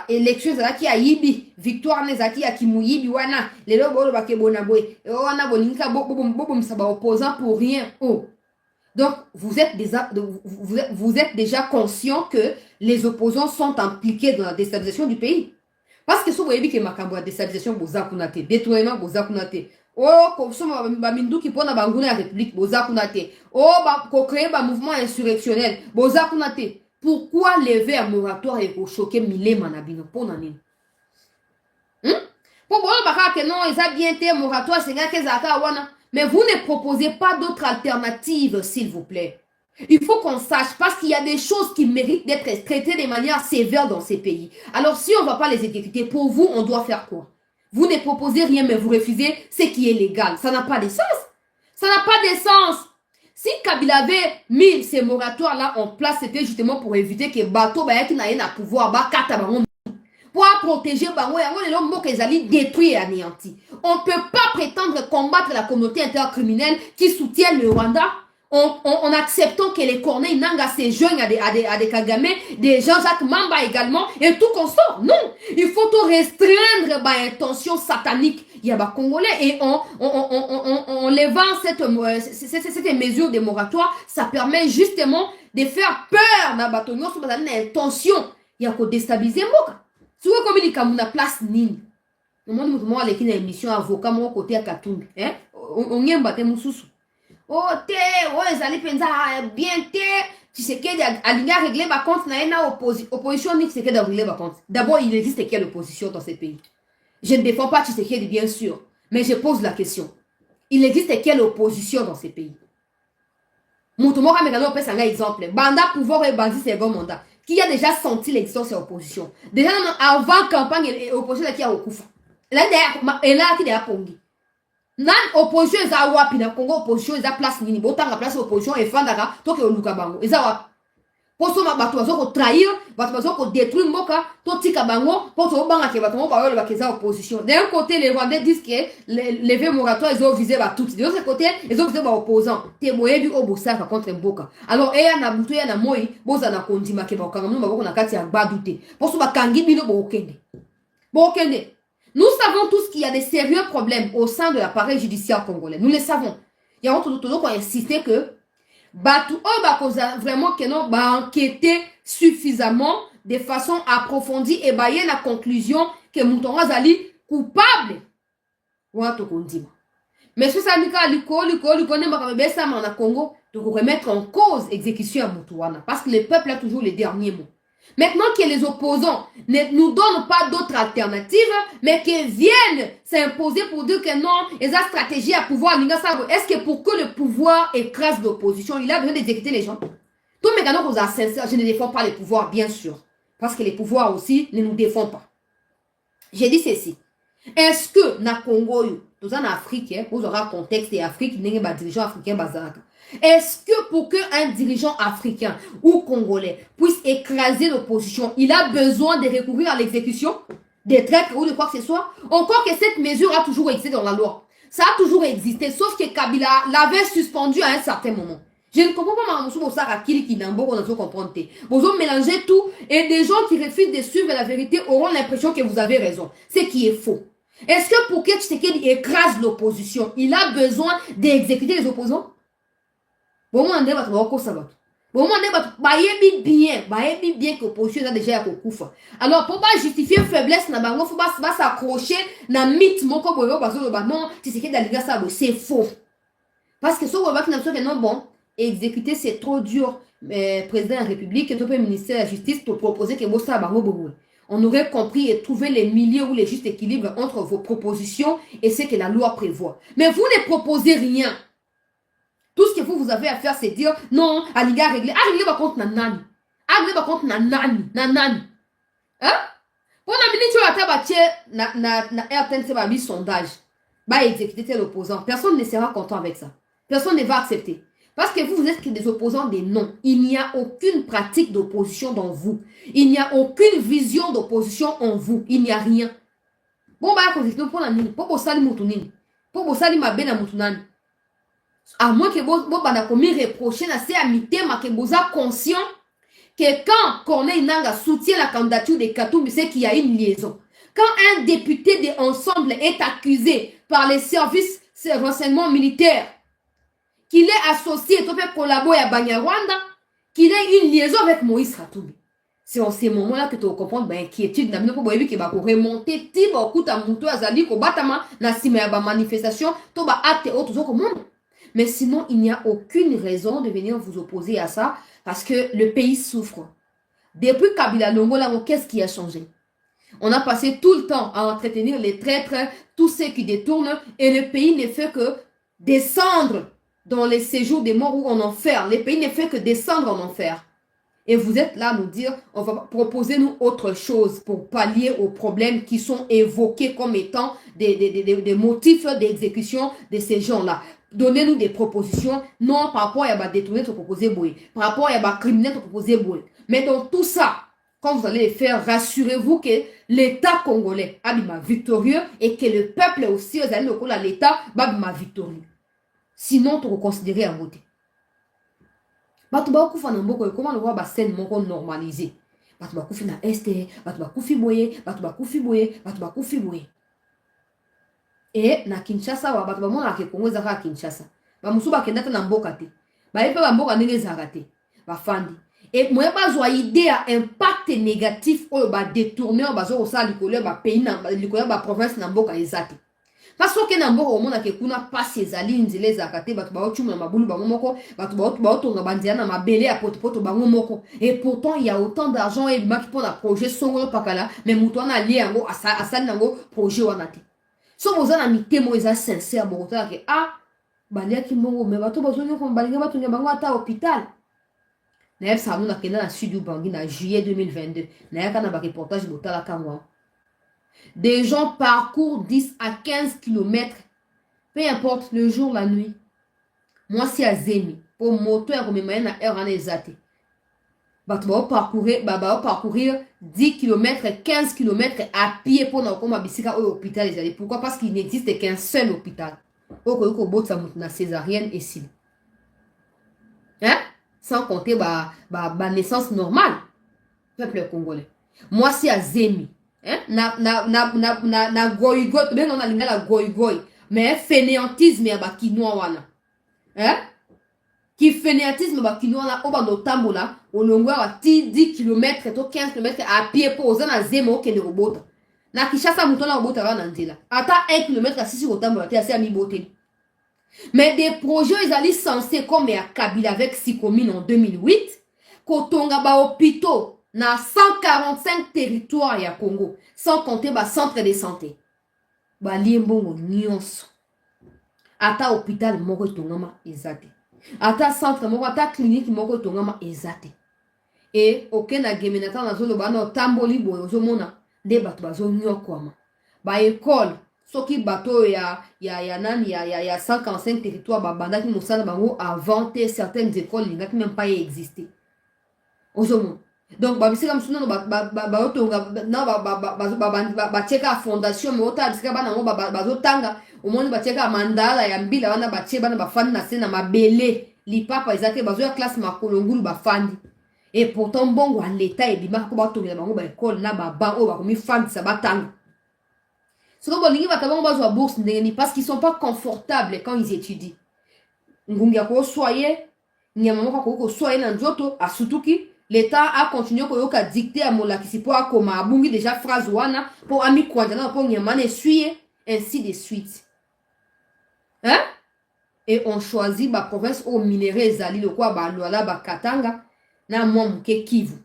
Speaker 1: élection za ki ayibi victoire ne za ki akimuyibi wana lelo bolo ba ke bona boye wana bolinka bobo msaba opposant pour rien. Oh, donc vous êtes déjà conscient que les opposants sont impliqués dans la déstabilisation du pays. Parce que si vous voyez que makambo ya déstabilisation boza kunate, détournement boza kunate. Oh, comme ça ba mindu qui pona banguna la République boza kunate. Oh, ba ko créer ba mouvement insurrectionnel boza kunate. Pourquoi lever un moratoire et pour choquer Milema na bino pona nini? Pour bon baka que non, ils a bien été moratoire c'est que zaka wana, mais vous ne proposez pas d'autres alternatives s'il vous plaît. Il faut qu'on sache, parce qu'il y a des choses qui méritent d'être traitées de manière sévère dans ces pays. Alors, si on ne va pas les exécuter, pour vous, on doit faire quoi? Vous ne proposez rien, mais vous refusez ce qui est légal. Ça n'a pas de sens. Ça n'a pas de sens. Si Kabila avait mis ces moratoires-là en place, c'était justement pour éviter que bateau qui n'a rien à pouvoir, pour protéger les mots qu'ils allaient détruire et anéantir. On ne peut pas prétendre combattre la communauté intercriminelle qui soutient le Rwanda. en acceptant que les Corneilles Nanga se joignent à des Kagame, des Jean-Jacques Mamba également, et tout qu'on sort. Non, il faut tout restreindre bah, intention satanique. Il y a des Congolais et en levant cette mesure de moratoire, ça permet justement de faire peur dans bâtonnier sur une intention. Il y a qu'à déstabiliser Moka. Si vous comme il y a une place nini. Le monde moi avec une émission avocat mon côté à Katung, hein? On y a battu mususu. Oh te, oh ezali penza bien te. Tu sais que Alinga régler ma compte na opposition ni tu sais que régler ma compte. D'abord, il existe quelle opposition dans ce pays? Je ne défends pas Tshisekedi, bien sûr, mais je pose la question. Il existe quelle opposition dans ce pays? Moutoumora Megano peut un exemple. Banda pouvoir et Bandi second mandat. Qui a déjà senti l'existence de l'opposition? Déjà avant campagne et opposition qui a au Koufa. Là, et là, qui est à Pongi. Nan opposition est à Wapi, na Congo opposition est à place Nini. Autant la place opposition est Fandara, toi qui es au Lukabango. Et ça Wapi. Pour ça, tu vas trahir, tu vas détruire Moka, toi tika bango, pour ça, banga qui va tomber par la opposition. D'un côté, les Rwandais disent que les vœux moratoires, ils ont visé tout. De l'autre côté, ils ont visé les opposants. T'es moyen du Obosaka contre Mboka. Alors, et na buto ya na moi, boza na kondima ke ba kangamu maboko na kati ya badute. Pour ça, kangi bino bokende. Bokende. Nous savons tous qu'il y a des sérieux problèmes au sein de l'appareil judiciaire congolais. Nous le savons. Il y a tout qui a insisté que Batu vraiment que non enquêter suffisamment de façon approfondie et bailler la conclusion que Moutonga Zali coupable. Mais ce ça dit que Congo de remettre en cause l'exécution à Moutouana parce que le peuple a toujours les derniers mots. Maintenant que les opposants ne nous donnent pas d'autres alternatives, mais qu'ils viennent s'imposer pour dire que non, ils ont stratégie à pouvoir. Est-ce que pour que le pouvoir écrase l'opposition, il a besoin d'exécuter les gens? Tout mes gars, je ne défends pas les pouvoirs, bien sûr. Parce que les pouvoirs aussi ne nous défendent pas. J'ai dit ceci. Est-ce que na Congo, nous en Afrique, vous aurez un contexte d'Afrique, il y a des dirigeants africains bazar. Est-ce que pour qu'un dirigeant africain ou congolais puisse écraser l'opposition, il a besoin de recourir à l'exécution des traîtres ou de quoi que ce soit? Encore que cette mesure a toujours existé dans la loi. Ça a toujours existé, sauf que Kabila l'avait suspendu à un certain moment. Je ne comprends pas Mamoussou Bossara Kili Kinambo, on a tout compris. Vous avez mélangé tout et des gens qui refusent de suivre la vérité auront l'impression que vous avez raison. Ce qui est faux. Est-ce que pour que Tshisekedi écrase l'opposition, il a besoin d'exécuter les opposants? Bon, moi, on est bien que l'opposition a déjà Koufa. Alors, pour pas justifier faiblesse, il faut pas s'accrocher dans le mythe, non, c'est faux. Parce que ce qui est non bon, exécuter c'est trop dur. Président de la République et le ministère de la Justice pour proposer que vous on aurait compris et trouvé les milieux ou les justes équilibres entre vos propositions et ce que la loi prévoit. Mais vous ne proposez rien. Tout ce que vous avez à faire, c'est dire non, Aliga a réglé. A réglé par contre nanani. A réglé par contre nanani. Hein? Pour la minute, tu as na RTN, c'est un sondage. Bah, exécuter l'opposant. Personne ne sera content avec ça. Personne ne va accepter. Parce que vous êtes des opposants des non. Il n'y a aucune pratique d'opposition dans vous. Il n'y a aucune vision d'opposition en vous. Il n'y a rien. Bon, bah, pour la mine. Pour ça, pour ça, ma belle moutounani. À moins que vous bana commis reprocher na c'est amité ma que vous êtes conscient que quand Corneille Nanga soutient la candidature de Katumbi, c'est qu'il y a une liaison. Quand un député de Ensemble est accusé par les services de renseignement militaire qu'il est associé, tout fait collaborer à Banyarwanda, qu'il ait une liaison avec Moïse Katumbi. C'est en ces moments-là que tu comprends l'inquiétude. N'a pas que va remonter, tu vas écouter à Moutou Azali, ko batama na sima ba manifestation, to ba acte autres au monde. Mais sinon, il n'y a aucune raison de venir vous opposer à ça parce que le pays souffre. Depuis Kabila Longola, qu'est-ce qui a changé? On a passé tout le temps à entretenir les traîtres, tous ceux qui détournent, et le pays ne fait que descendre dans les séjours des morts ou en enfer. Le pays ne fait que descendre en enfer. Et vous êtes là à nous dire, on va proposer nous autre chose pour pallier aux problèmes qui sont évoqués comme étant des motifs d'exécution de ces gens-là. Donnez-nous des propositions, non par rapport à la détourner, te proposer boué. Par rapport à la criminel, te proposer boué. Mais dans tout ça, quand vous allez le faire, rassurez-vous que l'État congolais a bien victorieux et que le peuple aussi, vous allez le l'État va bien victorieux. Sinon, tu reconsidérez à voter. Bato ba kufa na mboko comment le voir ba scène moko normalisé. Bato ba kufi na este, bato ba kufi boye, bato ba kufi boye, bato ba kufi boye. Et na Kinshasa wa bato ba mona ke Kongo ezaka Kinshasa. Ba musu ba kenda na mboka te. Ba yepe ba mboka ndenge ezaka te. Ba fandi. Et moi ba zo idée à impact négatif oyo ba détourner ba zo sa likolo ba pays na likolo ba province na mboka ezate. Parce que na mboka omona ke kuna passe ezali nzela ezaka te bato ba ochuma na mabulu bango moko bato ba otonga bandia na mabele ya poto bango moko. Et pourtant il y a autant d'argent et maki pour na projet songolo pakala mais muto na lie yango asali nango projet wana te. So boza na mitemo eza sincère bokota ke baliaki mbongo mais bato bazonyo ko balinga batonga bango ata hôpital. Na ça nous na kenda na sud du Bangui na juillet 2022 na yaka na ba reportage botala kangwa. Des gens parcourent 10 à 15 km, peu importe le jour, la nuit. Moi, c'est à Zemi. Pour moteur, comme il na heure en exate. Bah, tu vas parcourir 10 km, 15 km à pied pour nous comme à Bissika au hôpital. Pourquoi? Parce qu'il n'existe qu'un seul hôpital. Au bout de la césarienne ici. Hein? Sans compter ma naissance normale. Peuple congolais. Moi, c'est à Zemi. Hein? Na goigoy, ben on a la goigoy. Mais fainéantisme ya ba kinois wana. Hein? Qui fainéantisme ba kinois wana oba no tambola, olongwa wa 10 km to 15 km à pied pour oza na zemo kende robota. Na Kinshasa muto na robota wana nzela. Ata 1 km à 6 rotambola te assez ami boté. Mais des projets ils allaient censés comme ya Kabila avec Sikomine en 2008, kotonga ba hôpitaux na 145 territoires ya Congo, sans compter ba centre de santé. Ba liembongo nyonso. Ata hôpital moko tongama ezate. Ata centre moko, ata clinique moko tongama ezate. Et aucun agemenata na zolo ba na tamboli boyo zomona de bato bazo nyokwama. Ba école soki bato ya 145 territoires ba bandaki mosala bango avant certaines écoles n'ont même pas existé. Ozomona. Donc babisika msuna baotonga na bacheka fondation mais ota bisika bana ngo bazotanga omoni bacheka mandala ya mbila wana bache bana bafandi na sena mabele lipapa ezake bazo ya classe makolongulu bafandi et pourtant bongo l'état ebima ko batongela bango ba école na ba o ba komi fandi sa batanga soko bolingi batabango bazo bourse ndenge parce qu'ils sont pas confortables quand ils étudient ngungia ko soyer nyama moko ko soyer na nzoto asutuki. L'État a continué à dicter à Molakisi pour akoma abungi déjà phrase wana pour ami kwandana pour nyamane suye ainsi de suite. Hein? Et on choisit ba province au minerai zali le quoi ba loala ba katanga na mwa muke Kivu.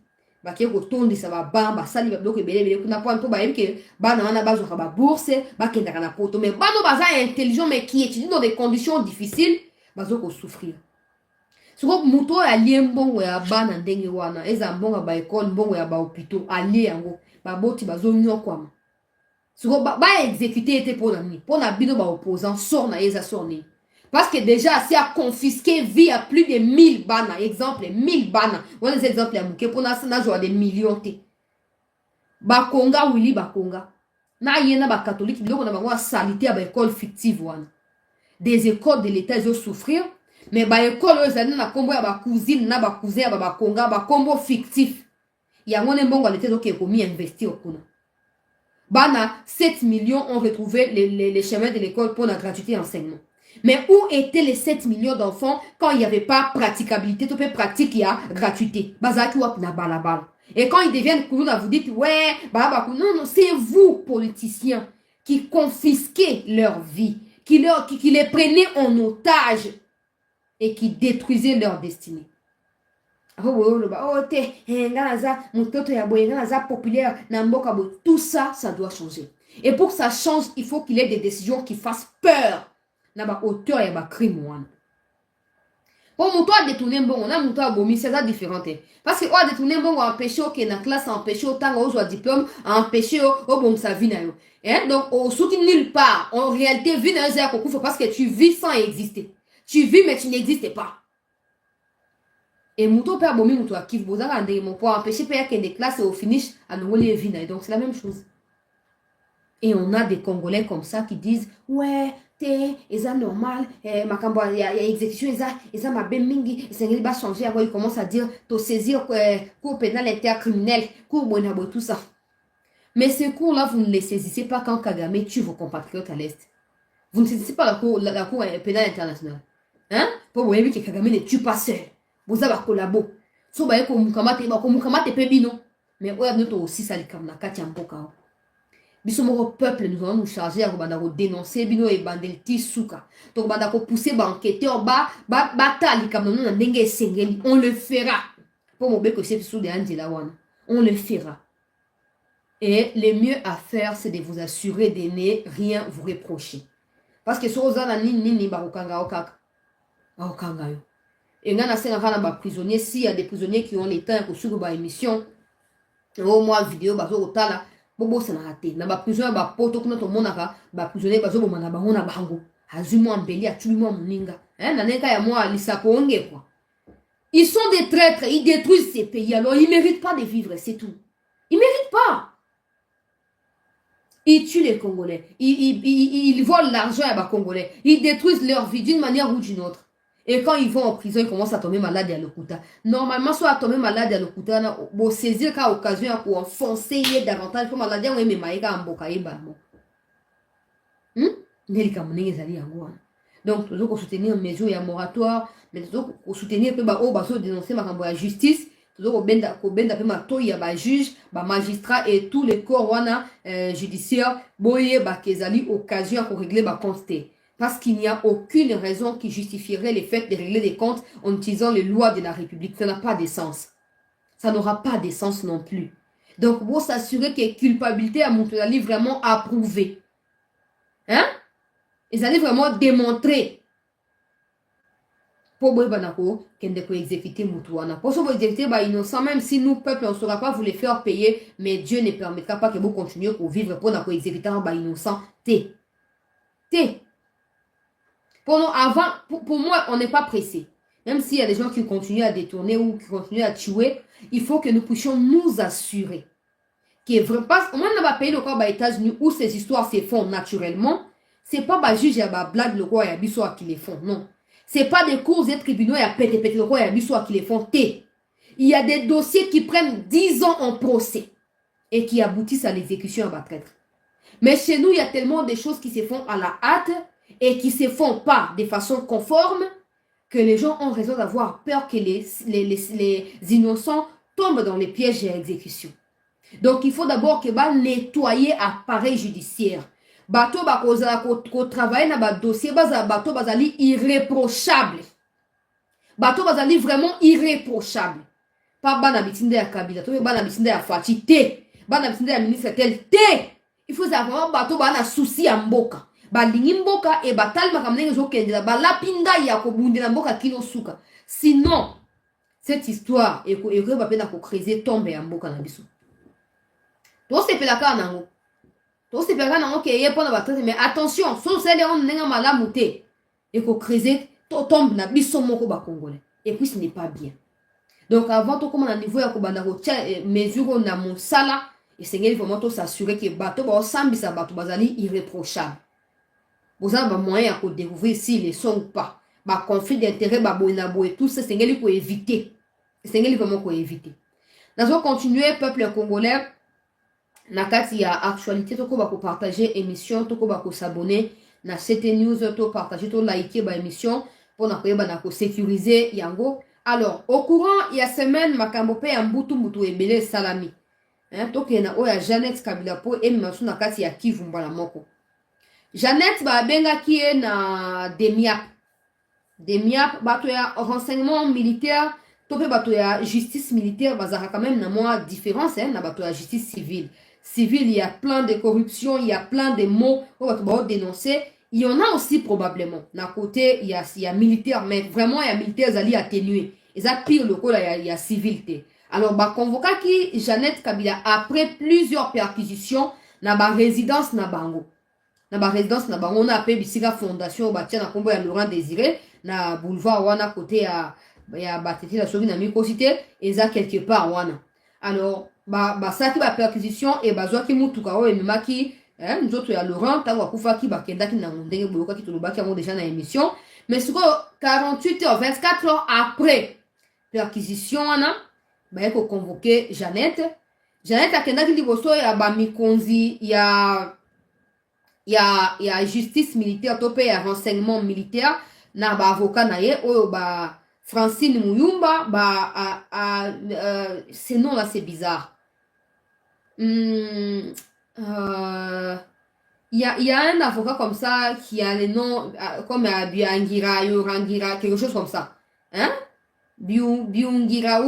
Speaker 1: Ba ke ko tondi sa ba bamba sali ba bloke belé kuna point to ba yemke ba na wana ba zo ba bourse ba kendaka na poto mais ba no baza intelligent mais qui étudie dans des conditions difficiles ba zo ko souffrir. Soko muto ya liembongo ya bana ndenge wana eza mbongo ba école mbongo ya ba hôpitaux ali yango ba boti bazo nyokwama soko ba exécuter était pour na bino ba opposant sort na eza sorni parce que déjà si a confisqué vie à plus de 1000 bana exemple 1000 bana on les exemples ya muke pour na joie des millions te ba konga wili ba konga na yena ba catholique biloko na bango salité ba école fictive wana des écoles de l'état ils ont souffrir. Mais ba école ezali na kombo ya ba cousine na ba cousin ya ba konga ba kombo fictif ya ngone mbongo l'été donc ekomi investir kuna bana 7 millions ont retrouvé les chemins de l'école pour la gratuité enseignement mais où étaient les 7 millions d'enfants quand il n'y avait pas praticabilité tout peut pratique ya gratuité bazaki wap na balabala et quand ils deviennent coulous vous dites ouais non c'est vous politiciens qui confisquez leur vie qui les prenaient en otage et qui détruisaient leur destinée. Tout ça, ça doit changer. Et pour que ça change, il faut qu'il y ait des décisions qui fassent peur. Na auteur et crime. Pour mon toit détourner bon, on a mon toit bomi, c'est ça différent. Parce que on a détourné bon, empêcher que la classe empêcher autant aux diplôme, empêcher au bon sa vie. Donc, au soutien nulle part. En réalité, vie dans un concours parce que tu vis sans exister. Tu vis, mais tu n'existes pas. Et Mouto père Bomi Mouto Akif Bozanga pour empêcher père qu'il y ait des classes et au finish à nous les vines. Donc c'est la même chose. Et on a des Congolais comme ça qui disent ouais, te eza normal makambo ya exécution eza mabe mingi esengeli ba changer yango. Il commence à dire to saisir cour pénal intercriminel cour boye na boye tout ça. Mais ces cours-là, vous ne les saisissez pas quand Kagame tue vos compatriotes à l'Est. Vous ne saisissez pas la cour pénale internationale. Hein? Pour vous voyez que Kagame ne tue pas seul. Vous avez un collabo. So vous voyez que Mukamate Pebino. Mais vous avez aussi ça, les Kamnakati en Boka. Bisomoro peuple, nous allons nous charger à dénoncer Bino et Bandelti Souka. Donc, on pousser enquêteur, batali comme nous, on le fera. Pour mon bec, c'est sous des Andilawan. On le fera. Et le mieux à faire, c'est de vous assurer de ne rien vous reprocher. Parce que si vous avez des prisonniers, s'il y a des prisonniers qui ont les temps pour suivre une émission, au moins vidéo, bobo ça n'a raté. Na ba prisonnier ba poto kuna to monaka ba prisonnier ba zobo mana ba hona bango. Azumo ambeli atulimo muninga. Na neka ya moi lisapo onge quoi. Ils sont des traîtres, ils détruisent ces pays. Alors ils méritent pas de vivre, c'est tout. Ils méritent pas. Ils tuent les Congolais. Ils volent l'argent à les Congolais. Ils détruisent leur vie d'une manière ou d'une autre. Et quand ils vont en prison, ils commencent à tomber malades à l'Okuta. Normalement, soit à tomber malade à l'Okuta, pour saisir qu'à occasion pour enfoncer davantage pour maladie, on est maïka en boka et bamo. Donc, toujours pour soutenir mes mesures et moratoire, mais toujours pour soutenir que dénoncer ma justice. Toujours au benda pe matoyi ya ba juge ba magistrat et tous les corps wana judiciaires boye ba kezali occasion pour régler ba compte parce qu'il n'y a aucune raison qui justifierait le fait de régler des comptes en utilisant les lois de la République. Ça n'a pas de sens. Ça n'aura pas de sens non plus. Donc pour s'assurer que culpabilité à Moutouali vraiment approuvée. Hein? Ils allaient vraiment démontrer pour exécuter Moutouana. Pour vous exécuter innocent, même si nous, peuple, on ne saura pas vous les faire payer, mais Dieu ne permettra pas que vous continuiez pour vivre pour exécuter un innocent. Pour nous, avant, pour moi, on n'est pas pressé. Même s'il y a des gens qui continuent à détourner ou qui continuent à tuer, il faut que nous puissions nous assurer que vraiment, parce qu'on n'a pas payé le corps aux États-Unis où ces histoires se font naturellement, c'est pas bah juge et bah blague le roi et à qui les font, non. C'est pas des cours et tribunaux et à péter le roi et à qui les font. Il y a des dossiers qui prennent 10 ans en procès et qui aboutissent à l'exécution à bas traître. Mais chez nous, il y a tellement de choses qui se font à la hâte et qui se font pas de façon conforme que les gens ont raison d'avoir peur que les innocents tombent dans les pièges de l'exécution. Donc, il faut d'abord que nettoyer l'appareil judiciaire. Bato ko travailler na ba dossier bato bazali irréprochable. Bato bazali vraiment irréprochable. Pas bana bitinde ya Kabila, to bana bitinde ya Fati te. Bana bitinde ya ministre tel te. Il faut savoir bato bana souci ya mboka. Balingi mboka e batal makamnenge zo kendela ba lapinda ya ko bundela mboka kino suka. Sinon cette histoire et ko ba pena ko creuser tombe ya mboka na biso. To se pela ka nango. Mais attention, si vous avez et qu'on crée, tombe na biso moko ba congolais. Et puis ce n'est pas bien. Donc avant tout comme à niveau ya ko banda ko mesure na mon sala et c'est vraiment tout s'assurer que bato ba sambisa bato bazali irréprochable. Vous avez moyen à découvrir s'ils sont ou pas. Ba conflit d'intérêt ba boina boy tout ça c'est ngeli ko éviter. C'est ngeli vraiment ko éviter. Nous allons continuer peuple congolais. Nakati ya actualité toko bako partager émission toko bako s'abonner na CT News to partager to liker ba émission pour na koyeba na ko sécuriser yango. Alors au courant il y a semaine makambo pe ya mbutu ebele salami hein toke na oya Jeannette Kabila po emimasu na kati ya Kivu mbala moko. Jeannette ba benga ki na demiap bato ya renseignement militaire tope bato ya justice militaire bazaka quand même na moi différence hein na bato ya justice civile. Il y a plein de corruption, il y a plein de mots qu'on va dénoncer. Il y en a aussi probablement. D'un côté, il y a militaire, mais vraiment, il y a militaire qui atténué. Et ça, pire, le coup, il y a civilité. Alors, convoqué qui Jeannette Kabila, après plusieurs perquisitions, dans la résidence na bango. Dans la résidence na bango, on a appelé Bisiga Fondation, Batia na Combo ya Laurent Désiré, na boulevard wana côté à Bateti la Sogi na Micocité, et ça quelque part wana. Alors, ça qui va perquisition et bazwa ki mutuka o emema ki nous autres, il y a Laurent, tu as Koufa qui bakenda qui n'a mondé, qui te qui a déjà dans l'émission. Mais sur 48 heures, 24 heures après l'acquisition, on a convoqué Jeannette. Jeannette a kenda qui dit bosso ya ba mikonzi ya justice militaire topé ya renseignement militaire na ba avocat na ye oyo ba Francine Muyumba ces noms là c'est bizarre. Il y a un avocat comme ça qui a les noms comme Biangira, Yorangira, quelque chose comme ça. Hein? Biungira,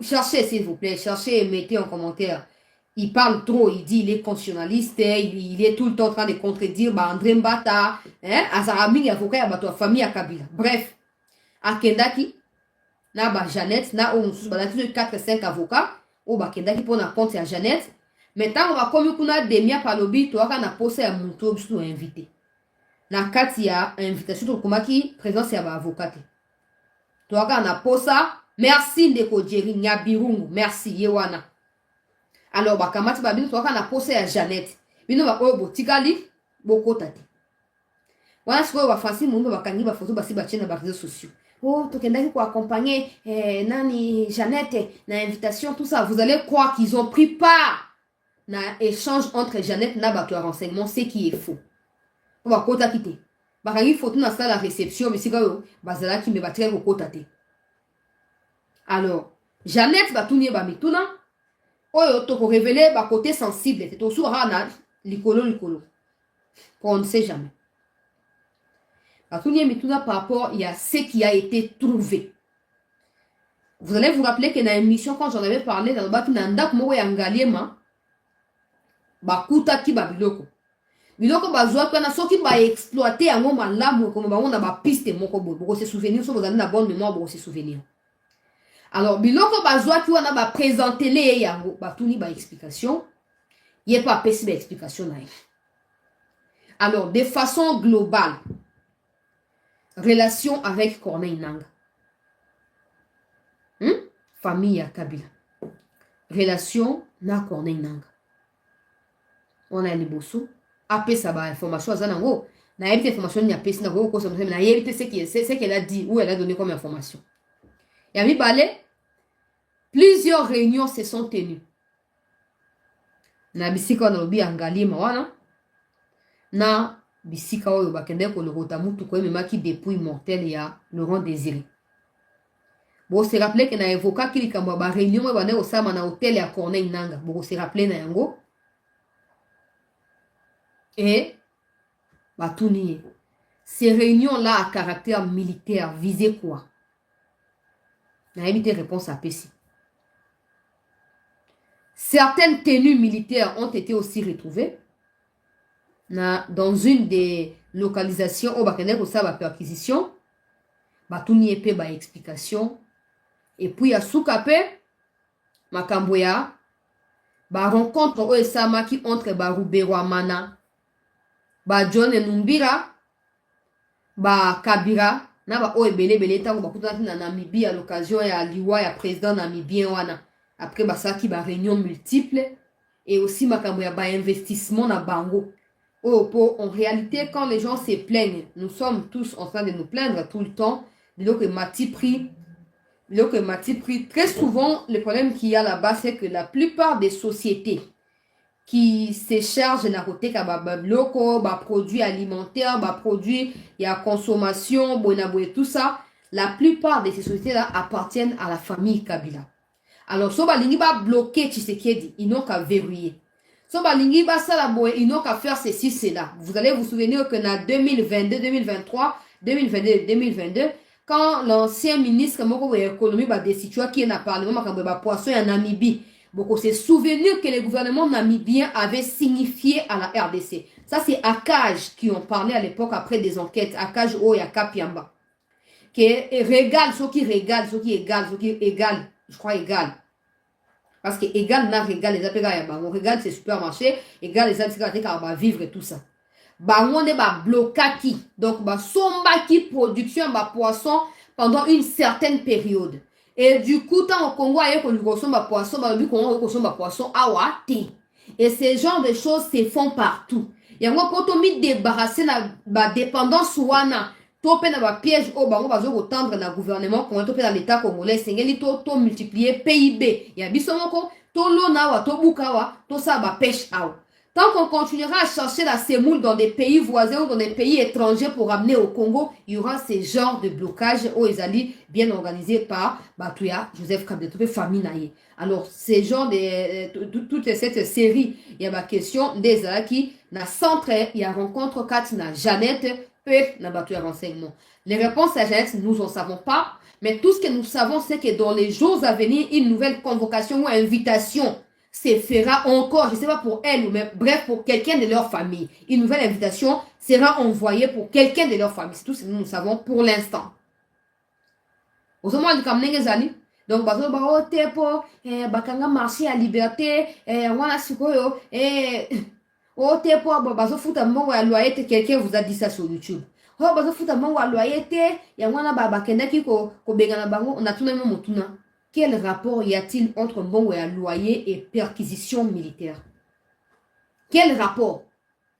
Speaker 1: cherchez s'il vous plaît, cherchez et mettez en commentaire. Il parle trop, il dit il est constitutionnaliste, il est tout le temps en train de contredire André Mbata, Azarami, avocat, à famille à Kabila. Bref, à Kendaki, na Jeannette, na on 4-5 avocats, ou Kendaki pour na compte à Jeannette. Maintenant, on va comme kuna demia palobi, toi quand on a posé à mon tour, nous invité. Na Katia, invitation de Kumaki, présence à avocat. Toi quand on a posé, merci de Kodjeri, Nyabirungu, merci Yewana. Alors, bakamati babino, toi quand on a posé à Jeannette, bino ba obo tikali, boko tate. Wana siko wa Francine Mumba bakangi ba photo basi bachena ba réseaux sociaux. Oh, tokendaki pour accompagner nani Jeannette, na invitation, tout ça. Vous allez croire qu'ils ont pris part na échange entre Jeannette na bato ya renseignement, ce qui est faux. On va kota kite. Bakangi photo na la réception, mais si ka bazala ki me batire ko kota te. Alors, Jeannette batounie ba mituna, oyo toko révéler ba côté sensible, c'est au soura na likolo. On ne sait jamais. Batounie mituna par rapport il y a ce qui a été trouvé. Vous allez vous rappeler que dans l'émission quand j'en avais parlé dans le baki nanda mo ya ngaliema bakuta ki ba biloko bazwa kana soki ba exploiter yango malamu comme ba on a ba piste moko bo se souvenir so vous avez na bonne mémoire bo se souvenir. Alors biloko bazwa ki wana ba présenter les yango ba tuni ba explication yé pas pesi ba explication na. Alors de façon globale relation avec Corneille Nangaa, famille à Kabila, relation na Corneille Nangaa. On a les bosso après ça ba information azanango na yebite information ni apesi na ko so na yebite ce qu'elle a dit ou elle a donné comme information. Ya mi balé plusieurs réunions se sont tenues na bisika na lobi angalima wana na bisika oyo bakende ko lokota mutu ko memaki depuis mortel ya Laurent Désiré. Bon se rappeler que na évoqué ki likambo ba réunion ba ne osama na hôtel ya Corneille Nangaa. Bon se rappeler na yango. Et Batouni, ces réunions-là à caractère militaire visaient quoi? On a évité réponse à Pessi. Certaines tenues militaires ont été aussi retrouvées dans une des localisations au Bakenek au Saba perquisition. Batouni épée ba explication. Et puis à Soukape, Makamboya, ba rencontre au Esamaki entre Barubero Mana. Ba John Numbira, ba Kabira, na ba bele tango bakuta na Namibie à l'occasion ya liwa ya président namibien wana. Après ba saki ba réunion multiple et aussi makambo ya ba investissement na bango. En réalité quand les gens se plaignent, nous sommes tous en train de nous plaindre tout le temps, que Mati pris très souvent le problème qu'il y a là-bas c'est que la plupart des sociétés qui se charge na côté ka ba bloko, ba produits alimentaires, ba produits et à consommation, bonaboué tout ça, la plupart de ces sociétés là appartiennent à la famille Kabila. Alors so ba lingi ba bloquer Tshisekedi, ils n'ont qu'à verrouiller. So ba lingi ba sala boy, ils n'ont qu'à faire ceci cela. Vous allez vous souvenir que dans 2022, 2023, 2022, 2022 quand l'ancien ministre moko de l'économie ba destitué qui est na parlement makambo ba poisson en Namibie. Beaucoup se souvenir que le gouvernement namibien avait signifié à la RDC. Ça, c'est Akaj qui ont parlé à l'époque après des enquêtes. Akaj Oyaka Piamba. Que régale, ce qui régale, ce qui égale, ce qui égale. Je crois égal. Parce que égal n'a régal les appels à on régale c'est supermarché, égal les appels à vivre et tout ça. On est blocaki. Donc, sombaki production de poisson pendant une certaine période. Et du coup, tant au Congo, il y a poisson, poisson, awa, Et ces genres de choses se font partout. Et on va débarrasser la dépendance ouana. Topé na ba piège au bango bazo retendre na gouvernement qu'on topé dans l'état congolais sengeli to multiplier PIB. Ya bisomoko to lona wa to bukawa to sa ba pêche out. Tant qu'on continuera à chercher la semoule dans des pays voisins ou dans des pays étrangers pour amener au Congo, il y aura ces genres de blocages aux Ezali bien organisés par Batouya, Joseph Kabila, toute famille naïe. Alors, ces genres de toute cette série, il y a ma question des qui na centre, il y a rencontre 4 na Jeannette, peut na Batouya renseignement. Les réponses à Jeannette, nous n'en savons pas, mais tout ce que nous savons, c'est que dans les jours à venir, une nouvelle convocation ou invitation se fera encore, je ne sais pas pour elle, mais bref, pour quelqu'un de leur famille. Une nouvelle invitation sera envoyée pour quelqu'un de leur famille. C'est tout ce que nous savons pour l'instant. Aux hommes de Kamnenge Zali. Donc, bazo ba o tepo, bakanga marché à liberté, wana sikoyo, o tepo, bazo futa mongo ya loyauté, quelqu'un vous a dit ça sur YouTube. Oh, bazo futa mongo ya loyauté, ya wana bakenda ki ko bengana bango, on a tout même motuna. Quel rapport y a-t-il entre mbongo ya loyer et perquisition militaire? Quel rapport?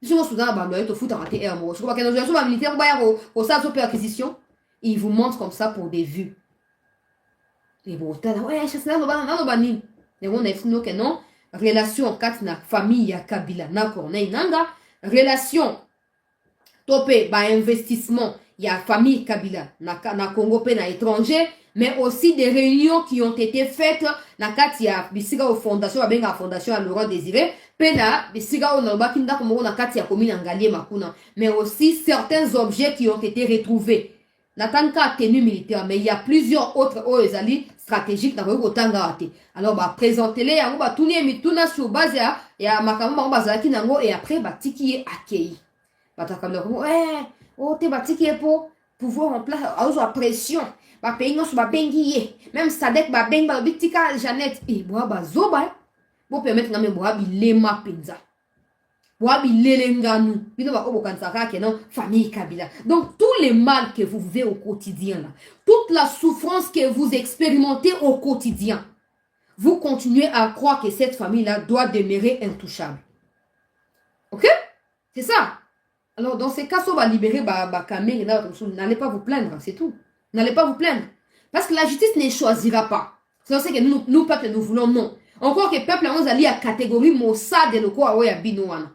Speaker 1: Si on soudain ba loyer to futa raté un mot, je crois que dans un militaire ba ya ko ça sur perquisition, il vous montre comme ça pour des vues. Et bon, ouais, je sais pas, ni. Et on a dit que non, relation kat na famille ya Kabila na Corneille Nanga, relation topé ba investissement ya famille Kabila na Congo pe na étranger, mais aussi des réunions qui ont été faites na kati ya bisiga au fondation benga fondation à Laurent Désiré pe na bisiga au nalba kinda ko na kati ya commune Ngalié Makuna, mais aussi certains objets qui ont été retrouvés. Natanka tenue militaire, mais il y a plusieurs autres OESALI stratégiques dans le Tanga. Alors, bah, présentez-les, bah, tout n'est mis tout sur base, et à Makama, Bazaki Nango, et après, bah, Tiki est accueilli. Bah, t'as comme le ouais, oh, t'es bah, Tiki est pour pouvoir en place, à pression. Bah, pays non, bah, bengiye. Même Sadek, bah, beng, bah, bitika, Jeannette, et bah, zoba, pour permettre, non, mais, bah, lema pinza. Donc, tous les mal que vous vivez au quotidien, là, toute la souffrance que vous expérimentez au quotidien, vous continuez à croire que cette famille-là doit demeurer intouchable. Ok? C'est ça. Alors, dans ces cas, on va libérer Kamé, n'allez pas vous plaindre, c'est tout. N'allez pas vous plaindre. Parce que la justice ne choisira pas. C'est ce que nous, peuple, nous voulons, non. Encore que le peuple, on a lié à catégorie Mossad de l'Oko, à Binoana.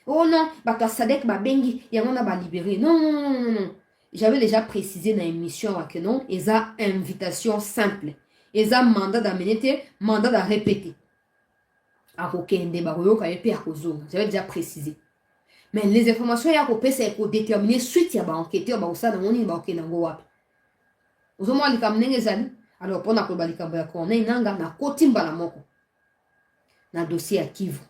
Speaker 1: Oh non, bah Sadek ba bengi, y a on a ba libéré. Non, non, non, non, non. J'avais déjà précisé dans l'émission que non, ils ont invitation simple. Ils ont mandat d'amener, mandat de répéter. À aucun débat, j'avais déjà précisé. Mais les informations, il y a c'est pour déterminer suite il y a enquêteur, bah ça dans mon île, ok, dans Goap. Aux hommes, les camnés, les amis. Alors, pour la Kobalika, on est nanga, na kotimba la moko. Na dossier à Kivu.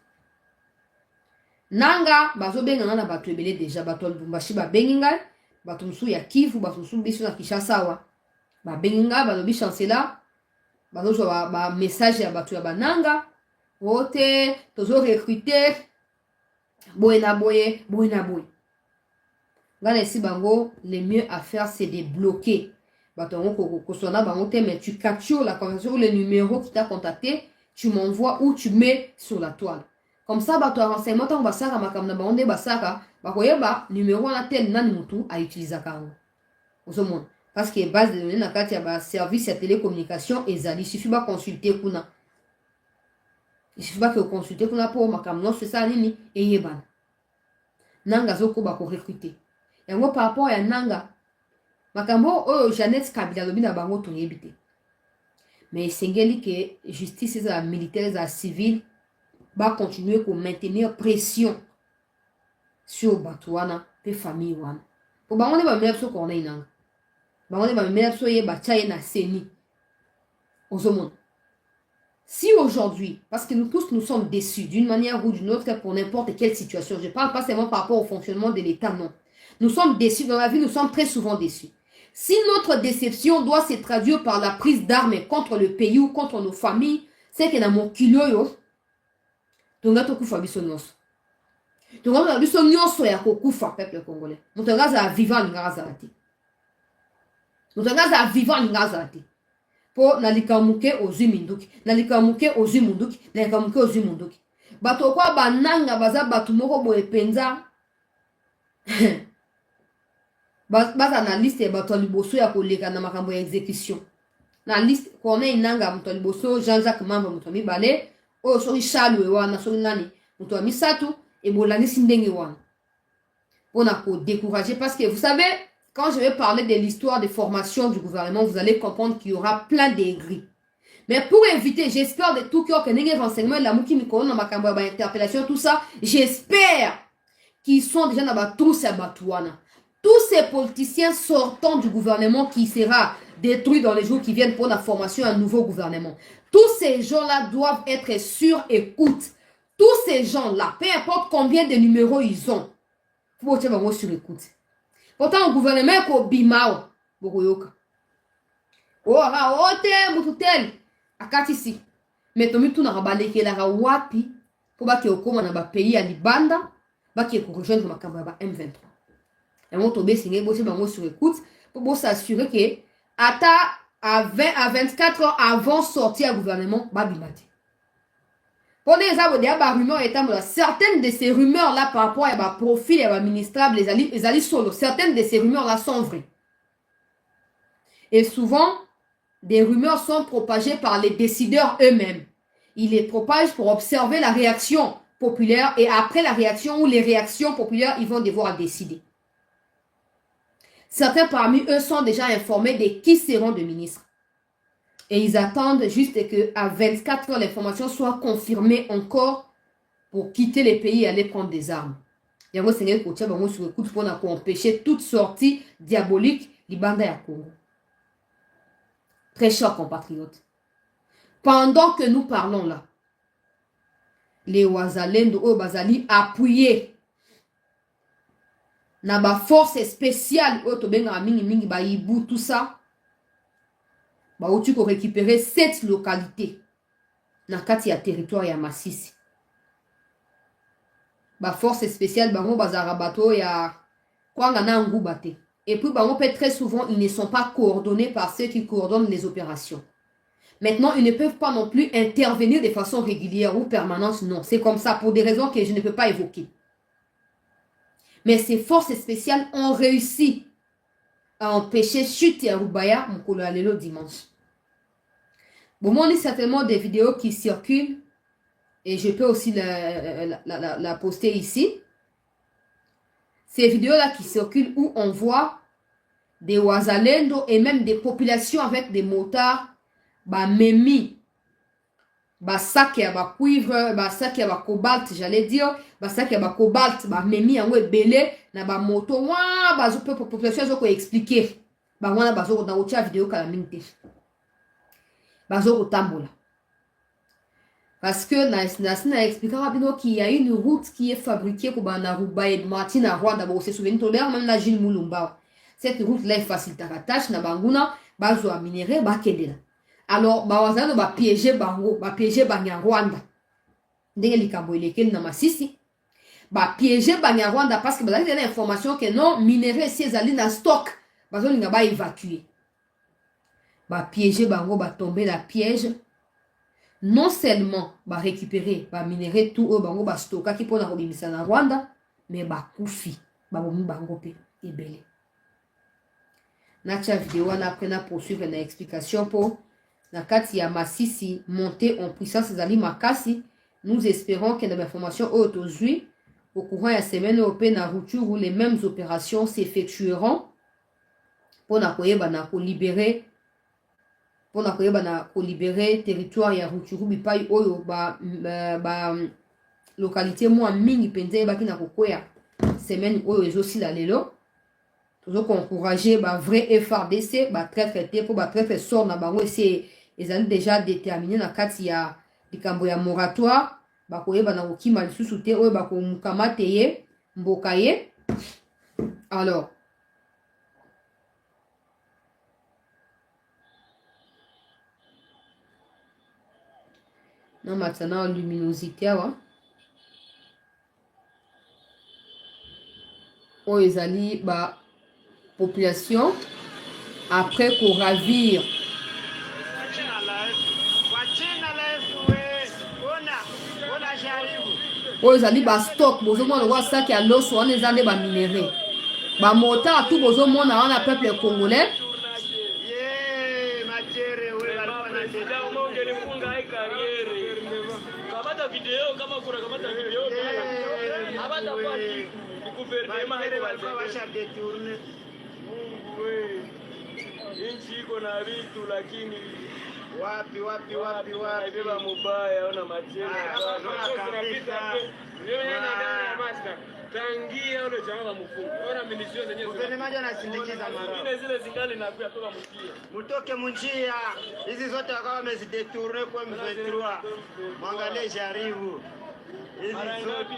Speaker 1: Nanga bazo benga na bato ebele déjà bato Lubumbashi ba benginga bato musu ya Kivu bato musu biso na Kinshasa wa ba benginga balobi chancela bazo zo ba message ya bato ya bananga wote tozo recruter boye na boye. Ngana esi bango le mieux à faire c'est de bloquer bato ngo ko sona bango te, mais tu captures la conversation, le numéro qui t'a contacté, tu m'envoies ou tu mets sur la toile. Comme ça, bah, tu as renseignement, tu as ça, ma kamna bande, basaka, bah, numéro na tel nan mutu à utiliser kango. Parce que base de données, na kati ya ba service de télécommunication, il suffit pas consulter kuna. Il suffit pas que consulter kuna pour ma kamna, c'est ça, nini, et yeban. Nanga zoko ba ko recruter. Et moi, par rapport à Nanga, ma kambo, oh, Jeannette Kabila, lobi na bango ton yebite. Mais c'est que justice, la militaire, la civile, va continuer pour maintenir pression sur Batouana et famille wana. Pour bango ne ba mettre so corner nang. Bango ne ba mettre so ye ba chaye na seni. Ozomon. Si aujourd'hui, parce que nous tous nous sommes déçus d'une manière ou d'une autre pour n'importe quelle situation, je parle pas seulement par rapport au fonctionnement de l'État, non. Nous sommes déçus dans la vie, nous sommes très souvent déçus. Si notre déception doit se traduire par la prise d'armes contre le pays ou contre nos familles, c'est que dans mon kilo yo, tonga tokufa biso nyonso. Tonga biso nyonso ya kokufa peuple congolais. Mutangaza za vivant lingaza ati. Mutangaza za vivant lingaza ati. Po nalikamuke ozui minduki, nalikamuke ozui munduki, nalikamuke ozui munduki. bato kwa bananga baza bato moko boye penza baza na liste ya bato ya liboso ya koleka na makambo ya exécution na liste Corneille Nangaa moto ya liboso, Jean-Jacques Mamba moto ya mibale, oyo soki Charles wana soki nani moto ya misato ebolandisi ndenge wana mpona kodécourager. Parce que vous savez, quand je vais parler de l'histoire de formation du gouvernement, vous allez comprendre qu'il y aura plein d'aigris. Mais pour éviter, j'espère de tout cœur que les renseignements, la mouki mikoro, na makambo ba interpellation, tout ça, j'espère qu'ils sont déjà dans la trousse à Batouana. Tous ces politiciens sortant du gouvernement qui sera détruit dans les jours qui viennent pour la formation d'un nouveau gouvernement. Tous ces gens-là doivent être sur écoute. Tous ces gens-là, peu importe combien de numéros ils ont, faut que tu sur écoute. Pourtant, le gouvernement est au Bimao. Bokoyoka. Oh, ote, mututel. Akatisi. Mais tomi tu na rabaleke la wapi pour ba ke okoma na ba pays ya libanda ba ke ko rejoindre makambo ba M23. Et mon tombé signé bo bango sur écoute pour s'assurer que ata à 20 à 24 heures avant sortir au gouvernement ba bimati. Pour des arbres de rumeurs étant certaines de ces rumeurs là par rapport à ba profil et ba ministrable les ali solo, certaines de ces rumeurs là sont vraies. Et souvent des rumeurs sont propagées par les décideurs eux-mêmes. Ils les propagent pour observer la réaction populaire et après la réaction ou les réactions populaires, ils vont devoir décider. Certains parmi eux sont déjà informés de qui seront des ministres. Et ils attendent juste qu'à 24 heures, l'information soit confirmée encore pour quitter les pays et aller prendre des armes. Il y a un Seigneur qui est sur le coup pour empêcher toute sortie diabolique du Banda ya Congo. Très chers compatriotes, pendant que nous parlons là, les Wazalendo au Bazali appuyés na ba force spéciale au Tobenga mingi ba Ibu tout ça, ba outu ko récupérer 7 localités na kati ya territoire ya Masisi. Ba force spéciale bango bazara bato ya kwanga na ngubate. Et puis, très souvent, ils ne sont pas coordonnés par ceux qui coordonnent les opérations. Maintenant, ils ne peuvent pas non plus intervenir de façon régulière ou permanente. Non, c'est comme ça pour des raisons que je ne peux pas évoquer. Mais ces forces spéciales ont réussi à empêcher Chute et Rubaya Mokolo Alelo dimanche. Bon, moi, on a certainement des vidéos qui circulent et je peux aussi la poster ici. Ces vidéos-là qui circulent où on voit des Wazalendo et même des populations avec des motards, bah memi, bah sac ya bah cuivre, bah sac ya bah cobalt, j'allais dire, bah sac ya bah cobalt, bah memi en ouais belé, na bah moto, ouah, bah je peux population je peux expliquer, bah wana bah zo na ocha vidéo kala minte, bah zo tambola. Parce que na expliquera bien qu'il y a une route qui est fabriquée pour Banaruba et Martina Rwanda, bon c'est souvenir tolère même la Gilles Moulumba. Cette route-là facilite la tâche na banguna bazo a minéré ba kedela. Alors ba wazano ba piéger bango, ba piéger Banyarwanda. Ndenge likambo ilekeli na Masisi. Ba piéger Banyarwanda parce que ba avez l'information que non minéré si ezali na stock, bazo linga ba évacuer. Ba piéger bango ba tomber la piège. Non seulement va récupérer, va minérer tout au bango, va stocker qui pour la robimisa na Rwanda, mais va koufi, va bomu bango pe et belé. Nacha vidéo on après na poursuivre na explication pour na kati ya Masisi monter en puissance zali makasi. Nous espérons que dans l'information aujourd'hui au courant ya semaine européenne na rupture où les mêmes opérations s'effectueront pour na koyeba na ko libérer pour na koyeba na ko libérer territoire ya Rutshuru bipai oyo ba localité moi mingi penze ba kina kokoya semaine oyo ezosi la lelo toujours encourager ba vrai FRDC ba traité pour ba traité sort na bango c'est ils ont déjà déterminé na kati ya likambo ya moratoire ba koyeba na kokima lisusu te oyo ba ko mukamate ye mboka ye. Alors non maintenant luminosité wa o ezali ba population après qu'on ravire oyo ezali ba stock bozomona lokola sac ya loso wana eza nde ba minere ba motard tout bozomona wana peuple congolais
Speaker 2: nchi iko na vitu lakini wapi beba mubaya ona machela tangia ule jamaa mfungo ona minisio zenyewe
Speaker 3: gouvernement anasindikiza mara
Speaker 2: zile zingali na kutoka mjia
Speaker 3: mutoke munjia hizi zote wakawa wamezidetourne kwa M23 mwangalie jaribu hizi zote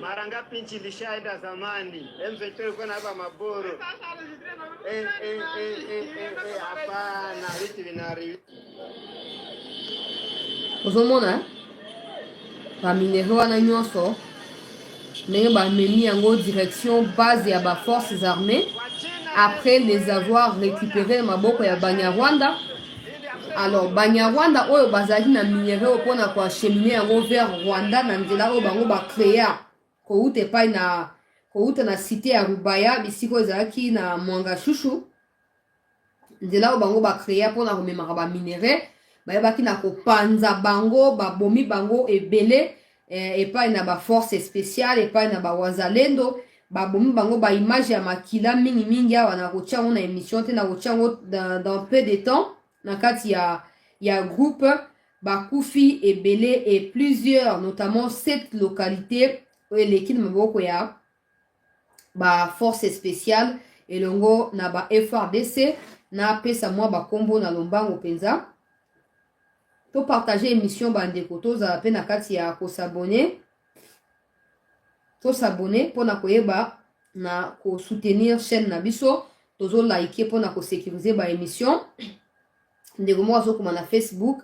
Speaker 3: mara ngapi nchi ilishaenda zamani M23 ilikuwa na hapa maboro hapana vitu vinari
Speaker 1: ozomona ba minere wana nyonso ndenge bamemi yango direction base ya ba forces armées après les avoir récupéré maboko ya Banyarwanda. Alors Banyarwanda oyo bazali na minere oyo mpona koachemine yango vers Rwanda na nzela oyo bango bacréa kouta na cité ya Rubaya bisiko ezalaki na Mwanga Shushu nzela oyo bango bacréa mpona komemaka baminere bayebaki na kopanza bango babomi bango ebele epai na baforce spéciale epai na bawazalendo babomi bango baimage ya makila mingi awa na kotia yango na émission te na kotia yango dans peu de temps na kati ya groupe bakufi ebele et plusieurs notamment 7 localités eleki na maboko ya baforce spéciale elongo na ba FRDC na pesa mwa bakombo na lombango mpenza to partager émission bandeko tozala mpe na kati ya kosabone tosabone mpona koyeba na kosoutenir chaîne na biso tozolike mpona kosécuriser baémission ndeko moko azokoma na Facebook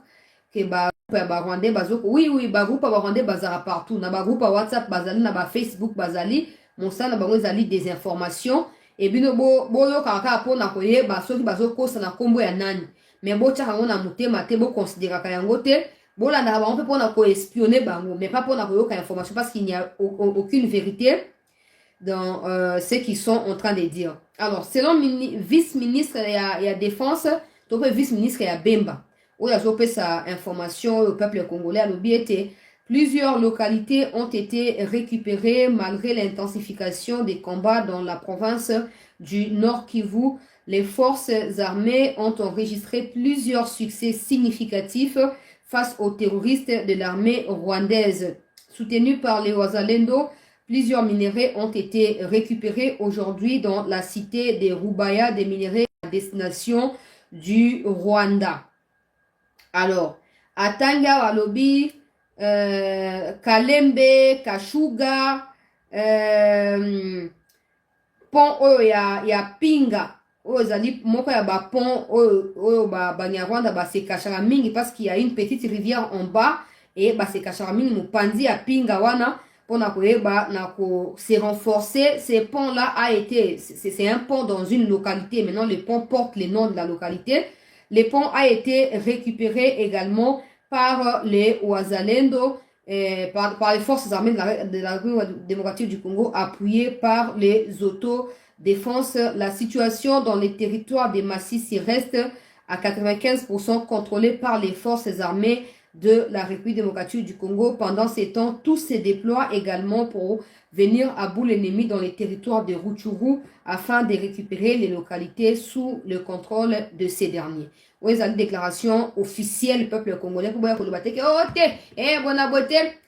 Speaker 1: ke bagroupe ya barwandais bazoko oui bagroupe ya barwandais bazala partout na bagroupe ya WhatsApp bazali na bafacebook bazali mosala na bango ezali des informations ebino boyokaka kaka mpona koyeba soki bazokosa na nkombo ya nani mais botiaka yango na motema te boconsidéraka yango te bolandaka bango mpe mpona koespionner bango mais pas mpona koyoka information parce qu'il n'y a aucune vérité dans ce qu'ils sont en train de dire. Alors selon vice-ministre ya défense to pe vice-ministre ya Bemba oyo azopesa information au peuple congolais alobi ete plusieurs localités ont été récupérées malgré l'intensification des combats dans la province du Nord Kivu. Les forces armées ont enregistré plusieurs succès significatifs face aux terroristes de l'armée rwandaise. Soutenus par les Wazalendo, plusieurs minéraux ont été récupérés aujourd'hui dans la cité des Rubaya, des minéraux à destination du Rwanda. Alors, Atanga, Walobi, Kalembe, Kashuga, pont oyo ya Pinga, oyo ezali moko ya ba pont oyo Banyarwanda basekashaka mingi parce qu'il y a une petite rivière en bas et basekashaka mingi mopanzi ya Pinga wana pona koyeba na ko se renforcer. Ces ponts là c'est un pont dans une localité. Maintenant le pont porte le nom de la localité. Le pont a été récupéré également par les Wazalendo, par les forces armées de la République démocratique du Congo, appuyées par les autodéfenses. La situation dans les territoires des Massissi reste à 95% contrôlée par les forces armées de la République démocratique du Congo. Pendant ces temps, tout se déploie également pour venir à bout l'ennemi dans les territoires de Rutshuru afin de récupérer les localités sous le contrôle de ces derniers. Oui, c'est une déclaration officielle du peuple congolais pour dire que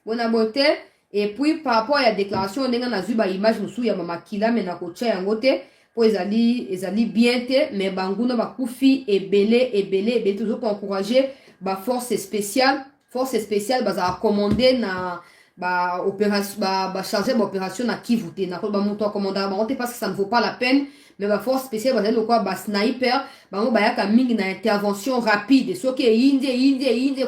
Speaker 1: bonne beauté. Et puis, par rapport à la déclaration, on a vu une image de Mama Kila, mais na kocha yangote, pour ezali bien te, mais banguna bakufi et belé, toujours pour encourager ba force spéciale, baza commandé na opération chargé d'opération na Kivu na ko ba moto commandant ba parce que ça ne vaut pas la peine, mais ba force spéciale baza lokwa ba sniper bango bayaka mingi na intervention rapide soki inde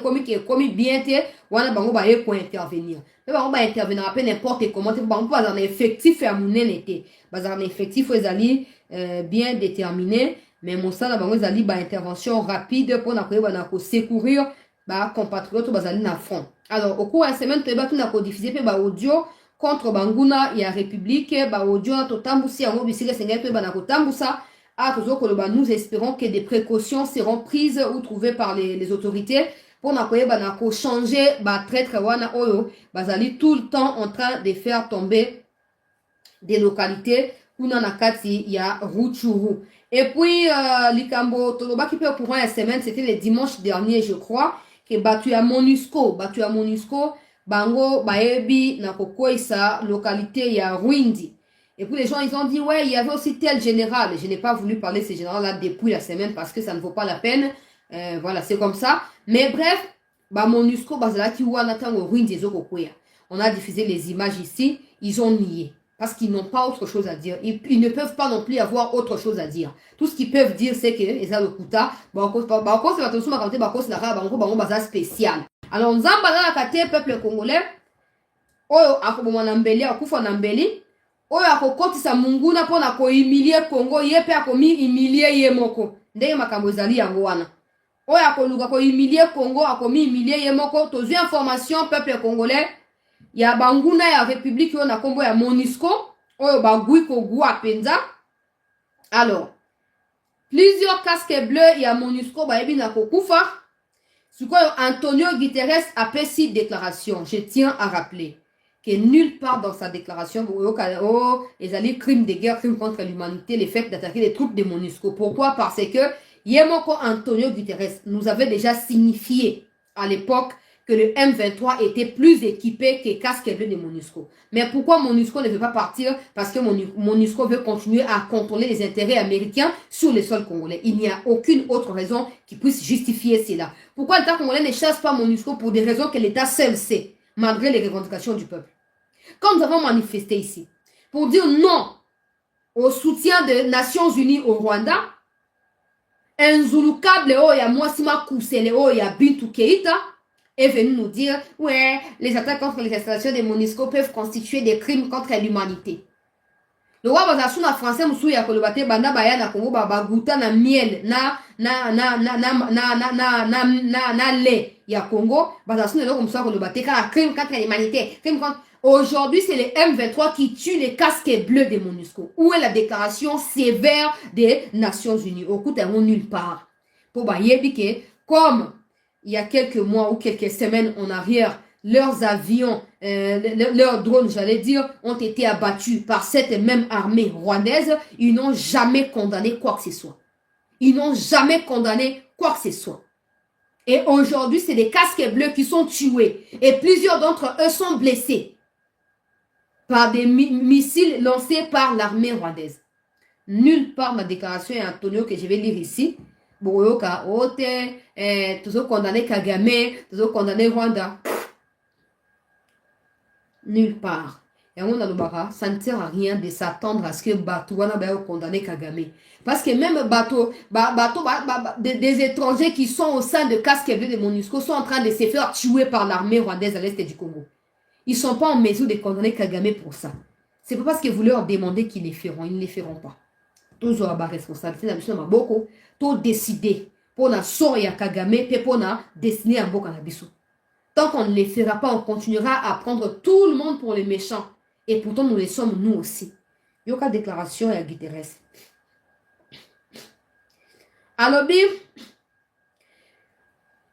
Speaker 1: komi bien te wana bango ba ko intervenir mais bango ba intervenir à peine n'importe comment bango baza na effectif ya munene te baza na effectif ezali bien déterminé mais mosala bango ezali ba intervention rapide pour na koyeba na ko secourir bah compatriotes bazali na front. Alors au cours de la semaine tu vas tout na codifier pe ba audio contre banguna ya république ba audio na totambusi yango bisika senga pe ba na kotambusa a toujours que nous espérons que des précautions seront prises ou trouvées par les autorités pour na koyeba na ko changer ba traître wana oyo bazali tout le temps en train de faire tomber des localités kuna na kati ya Rutshuru. Et puis likambo tolobaki pe au courant la semaine, c'était le dimanche dernier je crois, que batu ya MONUSCO bango baebi na kokoisa localité ya Rwindi. Et puis les gens ils ont dit ouais, il y avait aussi tel général. Je n'ai pas voulu parler de ce général là depuis la semaine parce que ça ne vaut pas la peine. Voilà, c'est comme ça. Mais bref, ba MONUSCO bazalaki wana tango Rwindi ezokokwea. On a diffusé les images ici, ils ont nié. Parce qu'ils n'ont pas autre chose à dire. Ils ne peuvent pas non plus avoir autre chose à dire. Tout ce qu'ils peuvent dire, c'est que, et ça le kuta, spécial. Alors, Nzamba na kate peuple congolais, oyo akoboma na mbeli, akufa na mbeli, oyo akokotisa munguna pona ko humilier Congo, yepe akomi humilier ye moko. Ndenge makambo ezali yango wana. Oyo akoluka ko humilier Congo, akomi humilier ye moko, tozwi information peuple congolais. Ya banguna ya république yo na kombo ya MONUSCO oyo bagui ko gua penza. Alors plusieurs casques bleus ya MONUSCO baebi na kokufa. Sikoyo Antonio Guterres a fait cette déclaration. Je tiens à rappeler que nulle part dans sa déclaration ezali crime de guerre, crime contre l'humanité, le fait d'attaquer les troupes de MONUSCO. Pourquoi? Parce que Yemoko Antonio Guterres nous avait déjà signifié à l'époque que le M23 était plus équipé que casque bleu de MONUSCO. Mais pourquoi MONUSCO ne veut pas partir? Parce que MONUSCO veut continuer à contrôler les intérêts américains sur le sol congolais. Il n'y a aucune autre raison qui puisse justifier cela. Pourquoi l'État congolais ne chasse pas MONUSCO? Pour des raisons que l'État seul sait, malgré les revendications du peuple. Quand nous avons manifesté ici, pour dire non au soutien des Nations Unies au Rwanda, un Zulukable Oya Mwasima Kousele Oya Bintou Keïta est venu nous dire, ouais, les attaques contre les installations des MONUSCO peuvent constituer des crimes contre l'humanité. Le roi Bazasu na français musu ya kolobate banda baya na Congo baguta na miel na lait ya Congo Bazasu ne comme ça kolobate car crime contre l'humanité. Aujourd'hui, c'est les M23 qui tuent les casques bleus des MONUSCO. Où est la déclaration sévère des Nations Unies? Au coup, elles vont nulle part. Pour que, comme il y a quelques mois ou quelques semaines en arrière, leurs avions, leurs drones, j'allais dire, ont été abattus par cette même armée rwandaise. Ils n'ont jamais condamné quoi que ce soit. Ils n'ont jamais condamné quoi que ce soit. Et aujourd'hui, c'est des casques bleus qui sont tués. Et plusieurs d'entre eux sont blessés par des missiles lancés par l'armée rwandaise. Nulle part ma déclaration est Antonio que je vais lire ici. Boyoka, Ote, toujours condamné Kagame, toujours condamné Rwanda. Nulle part. Et on a le bara, ça ne sert à rien de s'attendre à ce que Batouana va condamner Kagame. Parce que même des étrangers qui sont au sein de casques bleus de MONUSCO sont en train de se faire tuer par l'armée rwandaise à l'est du Congo. Ils ne sont pas en mesure de condamner Kagame pour ça. C'est pas parce que vous leur demandez qu'ils les feront. Ils ne les feront pas. Toujours à la responsabilité, beaucoup. Tout décider pour la soya Kagame et pour la destiner à Boka Nabiso. Tant qu'on ne les fera pas, on continuera à prendre tout le monde pour les méchants. Et pourtant, nous les sommes nous aussi. Yoka déclaration et à Guterres. Alors,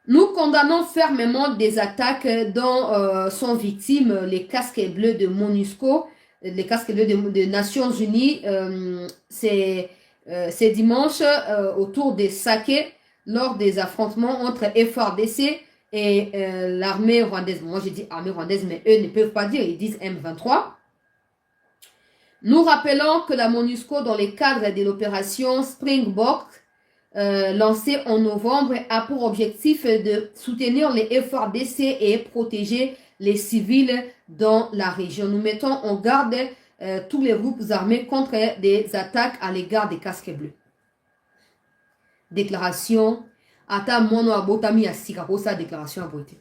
Speaker 1: nous condamnons fermement des attaques dont sont victimes les casques bleus de MONUSCO, les casques bleus des Nations Unies. C'est dimanche autour des Saké, lors des affrontements entre FARDC et l'armée rwandaise. Moi, j'ai dit armée rwandaise, mais eux ne peuvent pas dire, ils disent M23. Nous rappelons que la MONUSCO, dans le cadre de l'opération Springbok, lancée en novembre, a pour objectif de soutenir les FARDC et protéger les civils dans la région. Nous mettons en garde tous les groupes armés contre des attaques à l'égard des casques bleus. Déclaration. Ata mono abotami asika pour sa déclaration abotée.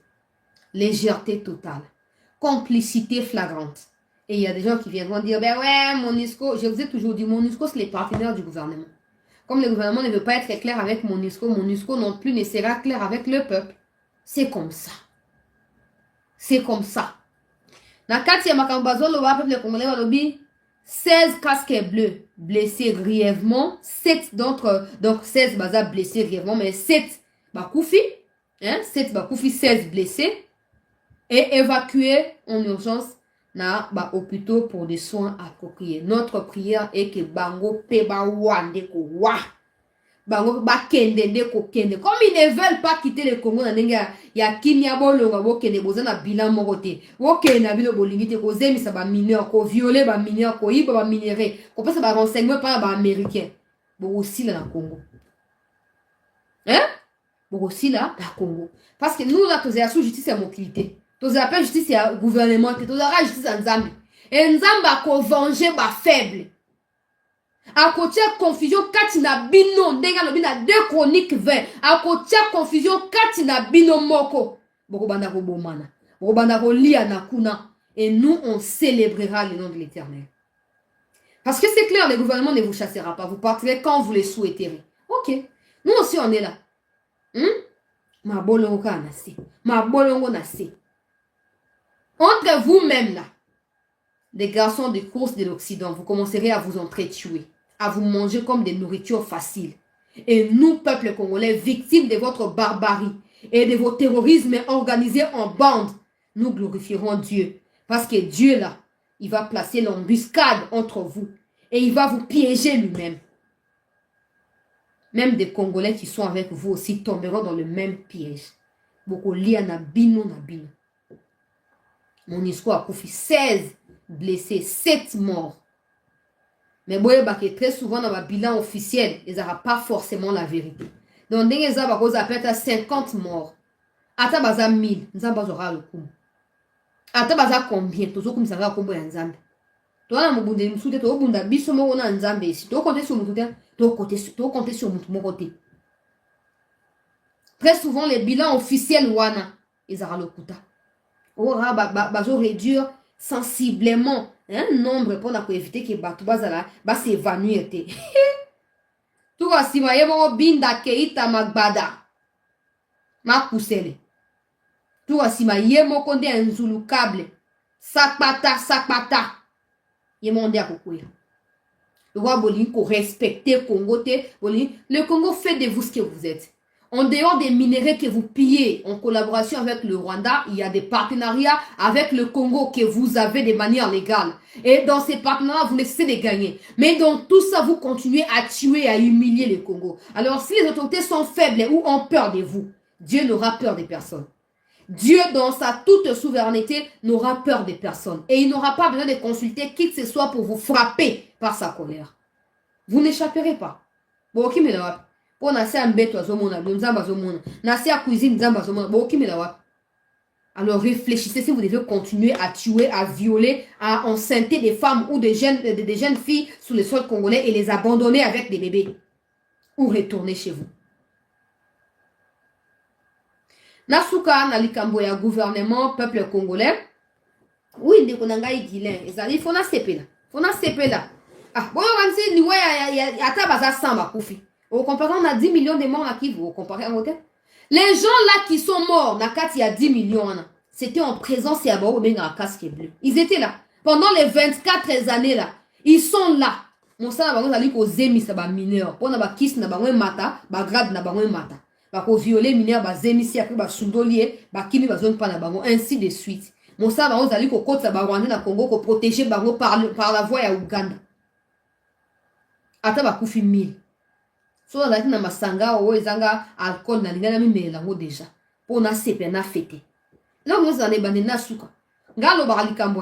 Speaker 1: Légèreté totale. Complicité flagrante. Et il y a des gens qui viendront dire, ben ouais, MONUSCO, je vous ai toujours dit, MONUSCO, c'est les partenaires du gouvernement. Comme le gouvernement ne veut pas être clair avec MONUSCO, MONUSCO non plus ne sera clair avec le peuple. C'est comme ça. C'est comme ça. Na kati ya makambazo lo ba peuple congolais ba lobi 16 casques bleus blessés grièvement, 7 d'entre donc 16 baza blessés grièvement mais 7 bakoufi, hein, 7 bakoufi, 16 blessés et évacués en urgence na ba hôpitaux pour des soins appropriés. Notre prière est que bango pe ba wande ko wa. Bango ba kende de ko kende. Comme ils ne veulent pas quitter le Congo na nenga ya kimia bolonga bo kende boza na bilan morote. Wo kende na bilo bolingite ko zemisa ba mineur ko violer ba mineur ko iba ba minerai ko pesa ba renseignement par ba américain. Bo aussi là na Congo. Hein? Bo aussi là na Congo. Parce que nous là tous ya sous justice ya mobilité. Tous ya pas justice ya gouvernement, tous ya justice en Nzambe. Et Nzamba ko venger ba faible. A côté confusion katina bino ndenga lobi na 2 Chroniques 20 a côté confusion katina bino moko boko banda ko bomana boko banda ko lia na kuna et nous on célébrera le nom de l'Éternel parce que c'est clair, le gouvernement ne vous chassera pas, vous partirez quand vous le souhaiterez. Ok, nous aussi on est là. Ma bolongo na se, ma bolongo na se. Entre vous-même là, les garçons de course de l'Occident, vous commencerez à vous entretuer, à vous manger comme des nourritures faciles. Et nous, peuple congolais, victimes de votre barbarie et de vos terrorismes organisés en bande, nous glorifierons Dieu. Parce que Dieu, là, il va placer l'embuscade entre vous et il va vous piéger lui-même. Même des Congolais qui sont avec vous aussi tomberont dans le même piège. Boko lia na bino na bino. Mon histoire a confié 16 blessés, 7 morts. Mais très souvent dans le bilan officiel, ils n'auront pas forcément la vérité. Donc, dès qu'ils ont 50 morts, ata baza 1000, nous avons le coup. Ata baza combien? Tous ceux qui sont combien en Zambie. Toi, on a mobundé nous souhaiter au bunda biso mo na Nzambe ici. Tu compter sur mon compter sur mon côté. Très souvent les bilans officiels wana, ils auront le coup. On va réduire sensiblement un nombre pour éviter que Batou Bazala va s'évanouir. Tout va si ma yemo binda keita magbada. Ma kusele. Tout va si ma yemo konde un zulu câble. Sakpata. Yemo ndia kokuya. Le roi Bolin ko respecter Congo te. Bolin, le Congo fait de vous ce que vous êtes. En dehors des minéraux que vous pillez en collaboration avec le Rwanda, il y a des partenariats avec le Congo que vous avez de manière légale. Et dans ces partenariats, vous essayez de gagner. Mais dans tout ça, vous continuez à tuer et à humilier le Congo. Alors si les autorités sont faibles ou ont peur de vous, Dieu n'aura peur des personnes. Dieu, dans sa toute souveraineté, n'aura peur des personnes. Et il n'aura pas besoin de consulter qui que ce soit pour vous frapper par sa colère. Vous n'échapperez pas. Bon, ok, mais là, on a assez un bête à zomona, nzamba zomona, na assez à cuisine nzamba zomona, bon qui me la wa. Alors réfléchissez si vous devez continuer à tuer, à violer, à enceinter des femmes ou des jeunes filles sur le sol congolais et les abandonner avec des bébés. Ou retourner chez vous. Nasuka na likambo ya gouvernement peuple congolais. Oui, ndeko nanga idilin, ezali fona sepela. Fona sepela. Ah, bon wansi niwe ya tabaza samba kufi. Au comparant, on a 10 millions de morts à Kivu. Au comparé à l'hôtel. Les gens là qui sont morts, il y a 10 millions. C'était en présence et à bord à casque bleu. Ils étaient là. Pendant les 24 années là. Ils sont là. Mon sang n'a pas dit qu'aux émis, ça va mineur. Pour n'a kiss n'a pas mata, grade n'a pas mata. Pour violer mineur, zémi si après sundolier, kimi zone pas n'a ainsi de suite. Mon sang va dit qu'au côté ça va rendre na Congo pour protéger par la voie à Ouganda. Ata ba kufi 1000. So la na masanga o ezanga alcool na lingana mimela ngo déjà pour na sepe na fêter. Là nous en ebane na suka. Ngalo balikambo.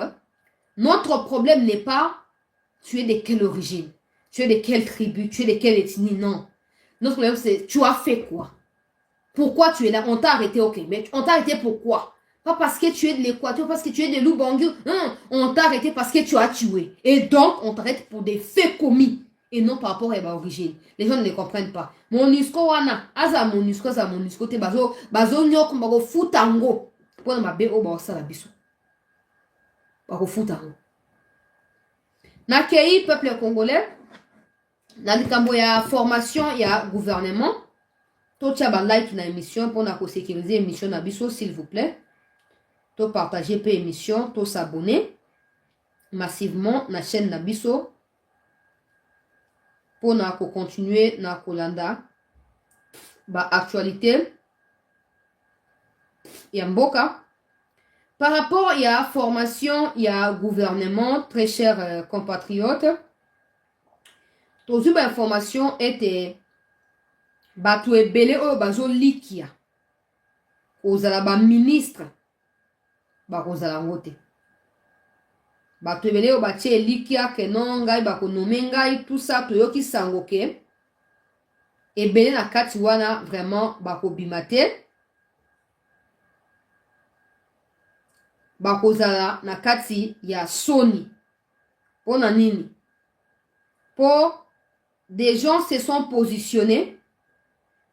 Speaker 1: Notre problème n'est pas tu es de quelle origine, tu es de quelle tribu, tu es de quelle ethnie, non. Notre problème c'est tu as fait quoi? Pourquoi tu es là? On t'a arrêté, ok, mais on t'a arrêté pourquoi? Pas parce que tu es de l'Équateur, parce que tu es de Lubangu. On t'a arrêté parce que tu as tué. Et donc on t'arrête pour des faits commis. Et non par rapport à l'origine. Les gens ne les comprennent pas. Monusco wana, aza monusco te bazo nyoko mbako futango. Pona mabe o ba sala biso. Bako futango. Na kei peuple congolais, na likambo ya formation ya gouvernement, To tia ba like na émission pour na ko sécuriser émission na biso s'il vous plaît. To partager pe émission, to s'abonner massivement na chaîne na biso pour na ko continuer na kolanda ba actualité ya mboka. Par rapport à la formation, il y a gouvernement, très chers compatriotes. Toute information était batu ebele o bazo likia. Ozala ba ministre ba kozala ngote. Batu ebele o batie likia ke non ngai ba konome ngai tout ça to yoki sangoke. Ebele na kati wana vraiment ba ko bimate. Bakozala na kati ya soni. Pona nini? Pour des gens se sont positionnés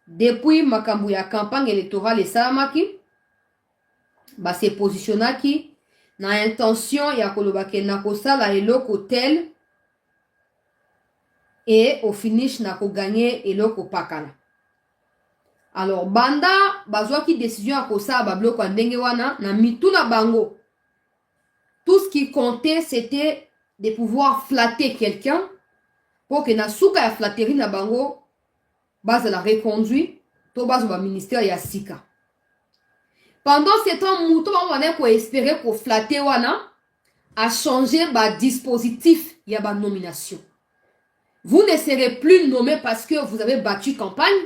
Speaker 1: depuis makambu ya campagne électorale et salamaki. Ba se positionnaki na intention ya kolobake na kosala eloko tel et au finish na ko gagner eloko pakala. Alors banda bazwaki décision ya kosala ba bloko ndenge wana na mituna bango. Tout ce qui comptait, c'était de pouvoir flatter quelqu'un pour que na souka ya flatterie na bango base la reconduit to base ba ministère ya sika. Pendant ce temps, mouton wana ko espérer ko flatter wana a changé ba dispositif ya ba nomination. Vous ne serez plus nommé parce que vous avez battu campagne.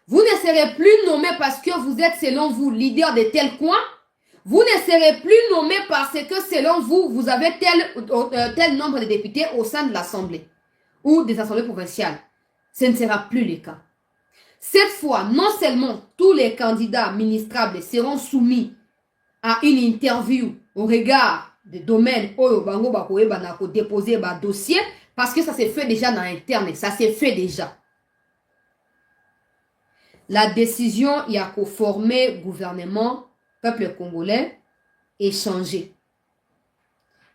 Speaker 1: Vous ne serez plus nommé parce que vous êtes selon vous leader de tel coin. Vous ne serez plus nommé parce que selon vous, vous avez tel nombre de députés au sein de l'Assemblée ou des assemblées provinciales. Ce ne sera plus le cas. Cette fois, non seulement tous les candidats ministrables seront soumis à une interview au regard des domaines où Bango Bakoe Banako déposer un dossier, parce que ça s'est fait déjà dans l'interne, ça s'est fait déjà. La décision, il y a qu'au former gouvernement peuple congolais, échanger.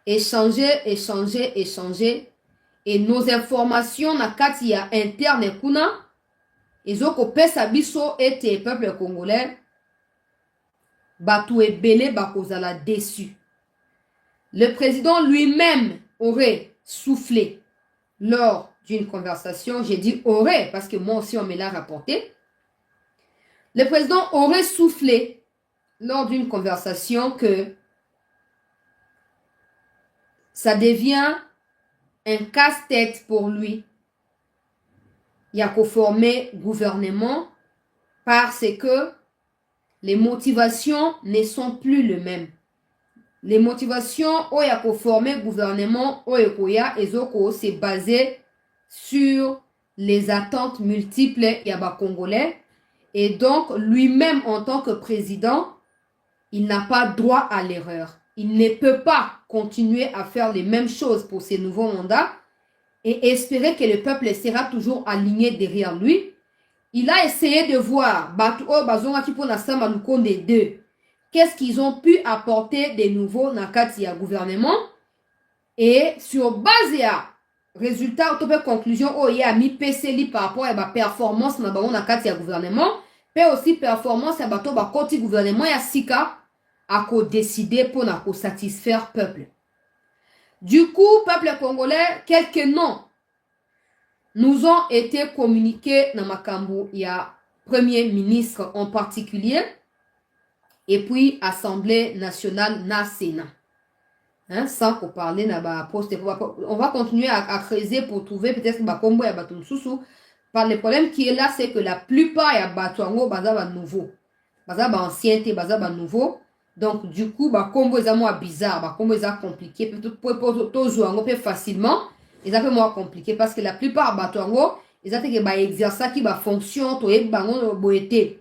Speaker 1: Et nos informations na kati ya interne kuna, ezoko pesa biso ete peuple congolais, batu ebele bakozala déçu. Le président lui-même aurait soufflé lors d'une conversation, j'ai dit aurait, parce que moi aussi on me l'a rapporté. Le président aurait soufflé lors d'une conversation que ça devient un casse-tête pour lui. Il y a qu'au former gouvernement parce que les motivations ne sont plus les mêmes. Les motivations où il y a qu'au former gouvernement où c'est basé sur les attentes multiples yaba congolais et donc lui-même en tant que président il n'a pas droit à l'erreur. Il ne peut pas continuer à faire les mêmes choses pour ses nouveaux mandats et espérer que le peuple sera toujours aligné derrière lui. Il a essayé de voir qu'est-ce qu'ils ont pu apporter de nouveau dans le gouvernement et sur base à résultat, conclusion, il y a mis PCL par rapport à la performance dans le gouvernement, mais aussi performance à le gouvernement et à Sika. À décider pour satisfaire le peuple. Du coup, peuple congolais, quelques noms nous ont été communiqués dans Makambu. Il y a Premier ministre en particulier et puis Assemblée nationale na Sénat. Hein, sans qu'on parle na poste. On va continuer à creuser pour trouver peut-être Bakombo et Batumsusu. Par le problème qui est là, c'est que la plupart y a Batuango, Bazaba nouveau. Bazaba ancienneté, Bazaba nouveau. Donc, du coup, bah, combo est moins bizarre, bah, combo est compliqué, peut-être pour jouer un peu facilement, ils un peu moins compliqué parce que la plupart bah, ils ont que bah, exercer qui bah, fonction, toi, bah, on boité.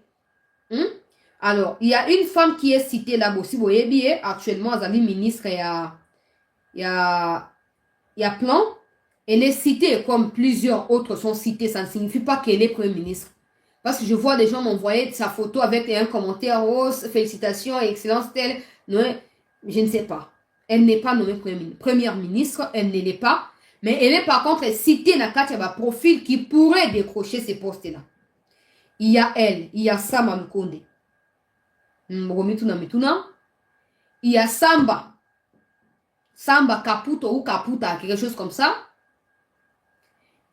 Speaker 1: Alors, il y a une femme qui est citée là aussi, vous voyez bien, actuellement, elle est ministre, il y a plan, elle est citée comme plusieurs autres sont cités, ça ne signifie pas qu'elle est premier ministre. Parce que je vois des gens m'envoyer sa photo avec un commentaire, oh, félicitations, excellence, telle. Non, je ne sais pas. Elle n'est pas nommée première ministre, elle ne l'est pas. Mais elle est par contre citée dans le profil qui pourrait décrocher ces postes-là. il y a elle, il y a Sama Lukonde. Il y a Samba Caputo ou Caputa, quelque chose comme ça.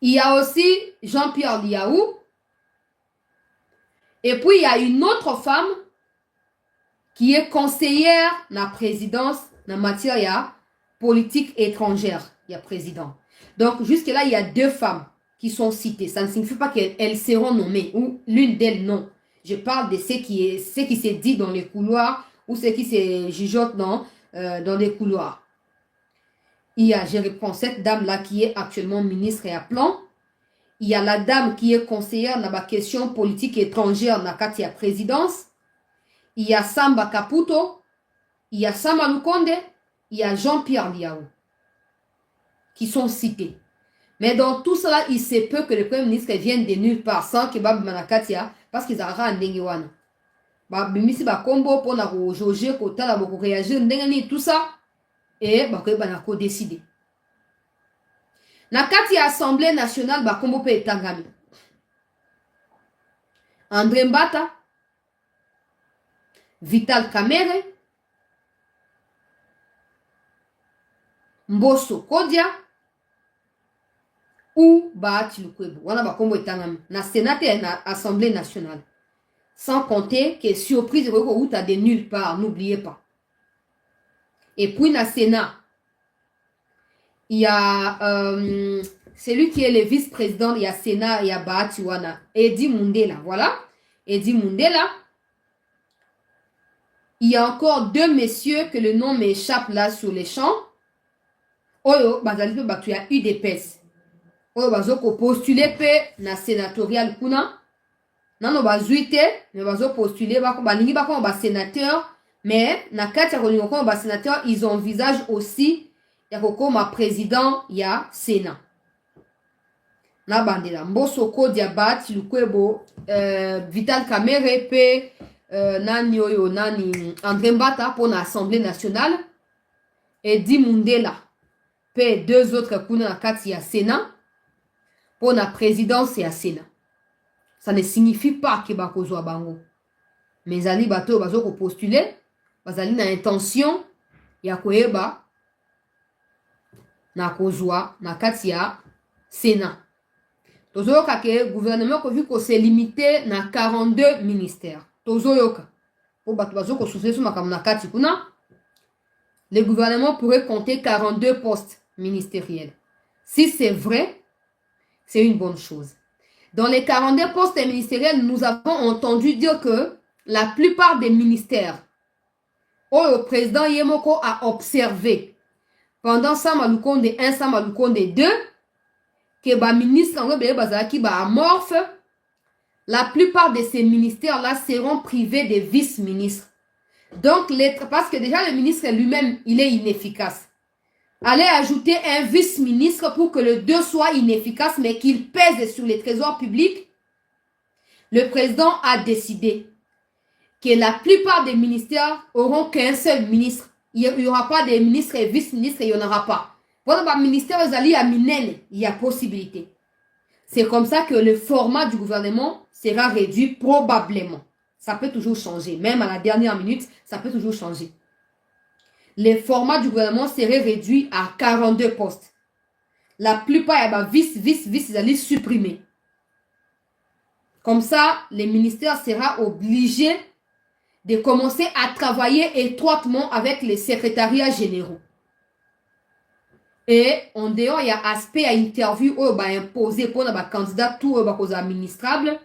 Speaker 1: Il y a aussi Jean-Pierre Liaou. Et puis, il y a une autre femme qui est conseillère dans la présidence dans la matière politique étrangère. Il y a président. Donc, jusque-là, il y a 2 femmes qui sont citées. Ça ne signifie pas qu'elles seront nommées ou l'une d'elles, non. Je parle de ce qui s'est dit dans les couloirs ou ce qui se jugeote dans les couloirs. Il y a, je reprends cette dame-là qui est actuellement ministre et à plan. Il y a la dame qui est conseillère dans la question politique étrangère dans la présidence. Il y a Samba Caputo. Il y a Sama Lukonde. Il y a Jean-Pierre Liaou qui sont cités. Mais dans tout cela, il se peut que le Premier ministre vienne de nulle part sans que Bab Manakatia, parce qu'ils auront un dengue. Bimisi ba combo pour na jauger kota la beaucoup réagir ndengani tout ça et ba ko banako décider. Na kati assemblée nationale ba combo pe tangami. André Mbata, Vital Kamerhe, Mbosso Kodia ou Bahati Lukwebo. Wana ba combo etangami na Sénat et na Assemblée nationale. Sans compter que surprise ou t'as de nulle part, n'oubliez pas. Et puis dans le Sénat, il y a celui qui est le vice-président, il y a Sénat, il y a Bahati Wana, Edi Mundela, voilà. Edi Mundela. Il y a encore 2 messieurs que le nom m'échappe là sur les champs. Oyo, bazali pe tu as eu des pèses. Oyo bazoko postulé pe na sénatorial kuna. Non, bazuite, mais bazo postuler, balingi bako ba sénateur, mais na kati ya kolingo ko ba sénateur, ils envisagent aussi ya koko ma président ya Sénat. Na bandela Mbosso Kodia Bahati Lukwebo, Vital Kamerhe pe nani oyo nani André Mbata pour l'Assemblée nationale et Edi Mundela pe 2 autres kuna na kati ya Sénat pour la présidence ya Sénat. Ça ne signifie pas que bakozwa bango. Mais ali bato bazoko postuler, bazali na intention ya koyeba na kozwa na kati ya Sénat. Tozoyoka ke gouvernement ko vu ko se limité na 42 ministères. Tozoyoka. Po bato bazoko souffler sur makambo na kati kuna. Le gouvernement pourrait compter 42 postes ministériels. Si c'est vrai, c'est une bonne chose. Dans les 42 postes ministériels, nous avons entendu dire que la plupart des ministères où le président Yemoko a observé pendant Sama Lukonde 1, Sama Lukonde 2, que les ministres amorphes, la plupart de ces ministères-là seront privés de vice-ministres. Donc, parce que déjà le ministre lui-même, il est inefficace. Allez ajouter un vice-ministre pour que le 2 soit inefficace, mais qu'il pèse sur les trésors publics. Le président a décidé que la plupart des ministères auront qu'un seul ministre. Il n'y aura pas de ministres et vice-ministres, il n'y en aura pas. Pour le ministère, il y a possibilité. C'est comme ça que le format du gouvernement sera réduit probablement. Ça peut toujours changer. Même à la dernière minute, ça peut toujours changer. Le format du gouvernement serait réduit à 42 postes. La plupart, ils allaient supprimer. Comme ça, les ministères seront obligés de commencer à travailler étroitement avec les secrétariats généraux. Et en dehors, il y a aspect à interview où imposé pour les candidats tout administrable.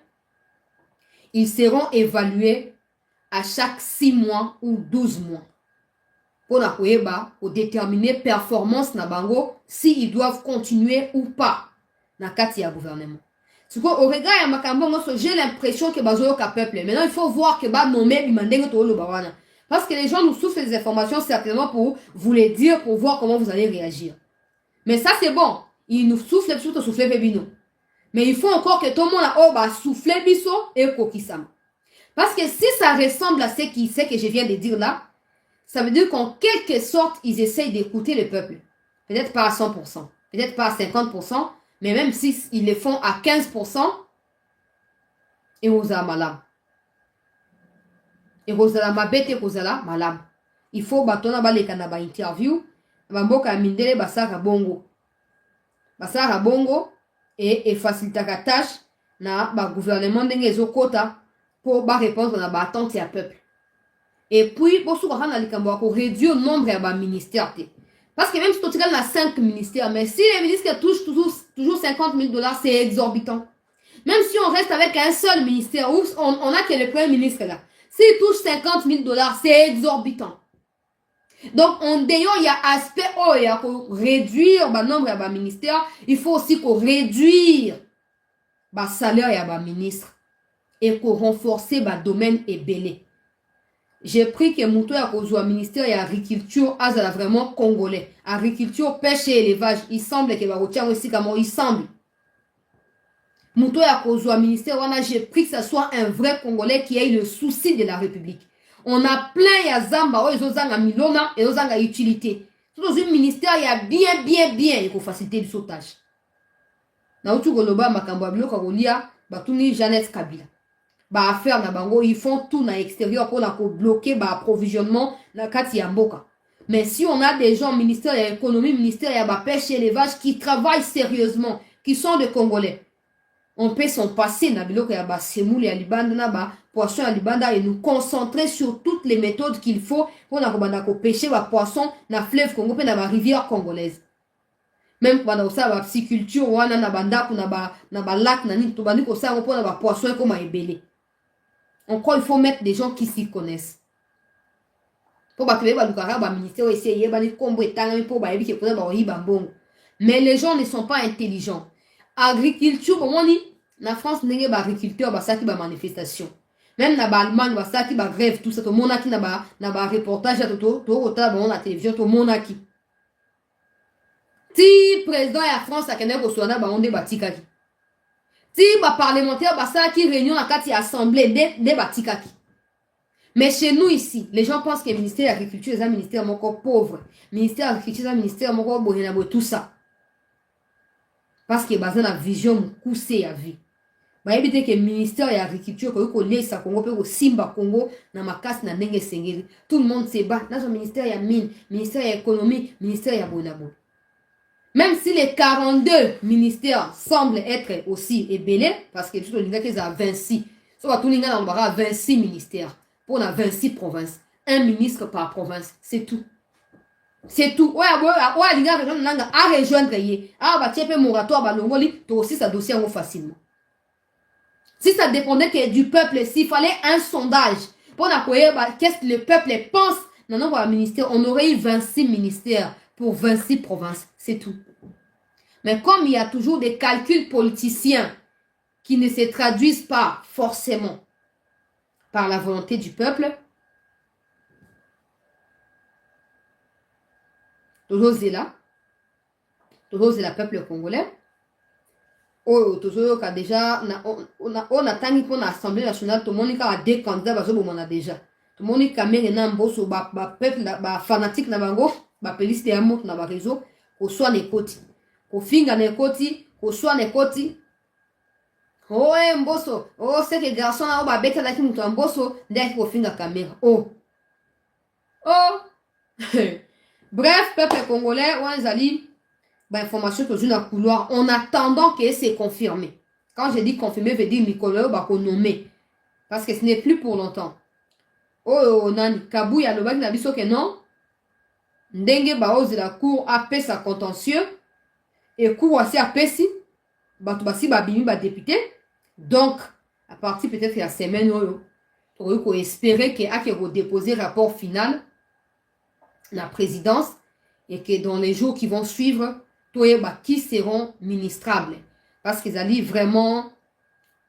Speaker 1: Ils seront évalués à chaque 6 mois ou 12 mois. Pour déterminer performance na bango s'ils doivent continuer ou pas na kati ya gouvernement. Au regard ya makambo j'ai l'impression que bazoyo ka peuple. Maintenant il faut voir que ba nommer bimandenge to lo bawana. Parce que les gens nous souffrent des informations certainement pour vous les dire, pour voir comment vous allez réagir. Mais ça c'est bon. Ils nous soufflent surtout souffler bebino. Mais il faut encore que tout le monde a souffler biso et kokisama. Parce que si ça ressemble à ce que je viens de dire là, ça veut dire qu'en quelque sorte, ils essayent d'écouter le peuple. Peut-être pas à 100%, peut-être pas à 50%, mais même s'ils le font à 15%, et ozala malam. Et ozala mabete kozala malam. Il faut batona baleka na ba interview, ba mboka mindele basaka bongo. Basaka bongo et facilitaka tâche na ba gouvernement ndenge ezokota pour ba répondre na ba attente ya peuple. Et puis pour souka na likambo ko réduire le nombre ya ba ministère te. Parce que même si tu as 5 ministères, mais si les ministres touchent toujours 50 000 $, c'est exorbitant. Même si on reste avec un seul ministère, où on a que le premier ministre là. S'il touche 50 000 $, c'est exorbitant. Donc, en déant, il y a aspect, il y a pour réduire le nombre de ministères, il faut aussi qu'on réduire le salaire de ministre et qu'on renforce le domaine et belé. J'ai pris que mon tour au ministère de l'agriculture, azala vraiment congolais. Agriculture, pêche et élevage, il semble que va retirer aussi comme il semble. Mon tour au ministère, j'ai pris que ce soit un vrai congolais qui ait le souci de la République. On a plein ya zamba, ils ont zanga milona et ils ont zanga utilité. Tout dans un ministère, il y a bien, il faut faciliter le sautage. Na utu goloba makambo abilo kagolia, batuni Jeannette Kabila. Ba affaire na bango, ils font tout na extérieur pour la bloquer ba approvisionnement na kati ya mboka. Mais si on a des gens au ministère de l'économie, ministère de la pêche et l'élevage qui travaillent sérieusement, qui sont des Congolais, on peut s'en passer na biloko ya ba semoule ya libanda na ba poisson ya libanda et nous concentrer sur toutes les méthodes qu'il faut pour na kobanda ko pêcher ba poisson na fleuve Congo pe na ba rivière congolaise. Même pour na osa ba pisciculture wana na banda pour na ba lac na ni to bandi ko sa pour na ba poisson comme ebele. Encore il faut mettre des gens qui s'y connaissent. Pour ba kebe ba lukara ba ministère essayer ba ni kombo etanga pour ba yebi ke pour ba oyiba mbongo. Mais les gens ne sont pas intelligents. Agriculture, bon, na France, n'est pas agriculteur, bah, ça qui va manifestation. Même na Allemagne, bah, ça qui va grève, tout ça, tout le monde qui n'a pas reportage, tout la télévision, tout le monde qui. Si président de la France, ça connaît qu'on bah, on débat tikaki. Si, bah, parlementaire, bah, ça qui réunion à quatre assemblée, débat tikaki. Mais chez nous ici, les gens pensent que le ministère de l'Agriculture est un ministère encore pauvre. Le ministère de l'Agriculture est un ministère encore bohénabo, tout ça. Parce que basé na vision poussée à vie. Ba éviter que le ministère de l'agriculture ko laisse Congo pe ko simba Congo na makasi na ndenge sengeli. Tout le monde se bat dans le ministère ya mine, ministère ya économie, ministère ya bonabo. Même si les 42 ministères semblent être aussi ébélés parce que tout le monde qu'ils a 26. Soit tout le monde a 26 ministères pour na 26 provinces, un ministre par province, c'est tout. C'est tout. Ouais, les gars, à rejoindre. Ah, bah, tu peux moratoire, bah, l'ongoli, toi aussi, ça dossier facilement. Si ça dépendait que du peuple, s'il fallait un sondage pour accueillir, bah, qu'est-ce que le peuple pense, non, voilà, ministère, on aurait eu 26 ministères pour 26 provinces. C'est tout. Mais comme il y a toujours des calculs politiciens qui ne se traduisent pas forcément par la volonté du peuple, toujours là peuple congolais. Toujours déjà on a tangi pour l'Assemblée nationale, tout le monde a deux candidats bazo bomona déjà. Tout le monde a mis na mboso ba peuple ba fanatique na bango, ba peliste ya moto na ba réseau, ko soit ne koti. Ko finga ne koti, ko soit ne koti. Oh mboso, oh c'est que garçon na ba beta la ki muto mboso, ndaki ko finga caméra. Oh. Bref, peuple congolais, Wanzali, information que je n'ai couloir, en attendant que c'est confirmé. Quand je dis confirmé, je veux dire Nicolas va nommer. Parce que ce n'est plus pour longtemps. Oh, Nani, Kabouya, le bac n'a dit que non. Ndenge Baoz de la cour a fait sa contentieux. Et cour aussi a fait si. Batubasi Babimi va député. Donc, à partir peut-être de la semaine, on peut espérer qu'il y a déposé rapport final la présidence et que dans les jours qui vont suivre, qui seront ministrables. Parce qu'ils allaient vraiment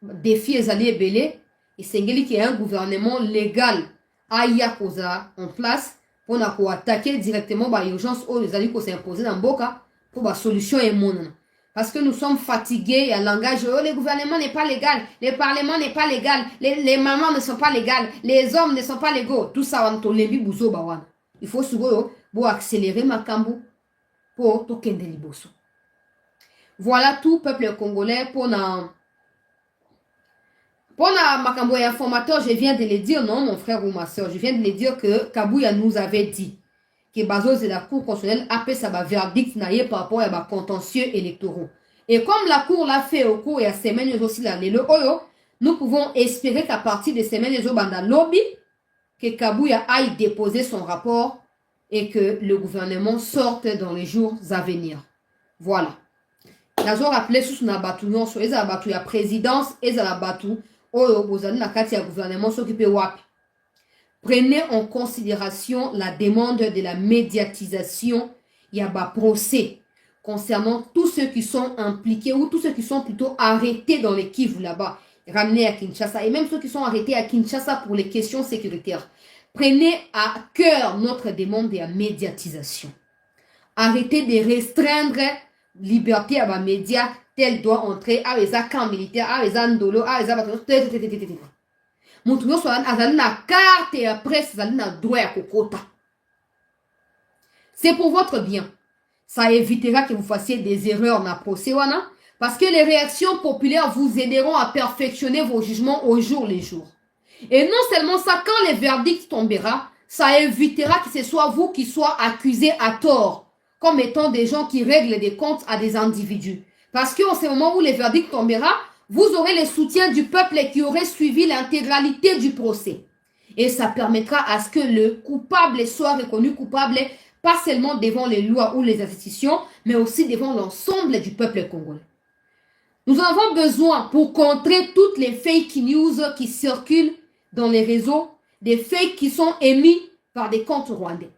Speaker 1: défier les alliés belés et c'est qu'il y a un gouvernement légal à Yakoza en place pour attaquer directement l'urgence où les alliés s'imposer dans Boka pour la solution et mon. Parce que nous sommes fatigués à langage, oh, le gouvernement n'est pas légal, le parlement n'est pas légal, les mamans ne sont pas légales, les hommes ne sont pas légaux. Tout ça, on tolébi bouzo bawana. Il faut pour accélérer ma cambo pour token de liboso. Voilà tout peuple congolais pour Pour Makambo et informateur, je viens de le dire, non, mon frère ou ma soeur, je viens de le dire que Kabouya nous avait dit que Bazo et la Cour constitutionnelle a fait sa verdict par rapport à ma contentieux électoraux. Et comme la Cour l'a fait au cours de la semaine aussi, nous pouvons espérer qu'à partir de la semaine, lobby, que Kabouya aille déposer son rapport et que le gouvernement sorte dans les jours à venir. Voilà. Nous avons rappelé sous la bâton, sur la présidence et la bâton, gouvernement s'occupe WAP. Prenez en considération la demande de la médiatisation, il y a un procès concernant tous ceux qui sont impliqués ou tous ceux qui sont plutôt arrêtés dans les Kivu là-bas, ramenés à Kinshasa, et même ceux qui sont arrêtés à Kinshasa pour les questions sécuritaires. Prenez à cœur notre demande de la médiatisation. Arrêtez de restreindre liberté à la média, tel doit entrer à les camps militaires, à les ndolo, à les abattoirs. Montuyo soit na carte et après ça na droit à kokota. C'est pour votre bien. Ça évitera que vous fassiez des erreurs dans le procès parce que les réactions populaires vous aideront à perfectionner vos jugements au jour les jours. Et non seulement ça, quand le verdict tombera, ça évitera que ce soit vous qui soient accusés à tort comme étant des gens qui règlent des comptes à des individus. Parce qu'en ce moment où le verdict tombera, vous aurez le soutien du peuple qui aurait suivi l'intégralité du procès. Et ça permettra à ce que le coupable soit reconnu coupable, pas seulement devant les lois ou les institutions, mais aussi devant l'ensemble du peuple congolais. Nous avons besoin, pour contrer toutes les fake news qui circulent dans les réseaux, des fakes qui sont émis par des comptes rwandais.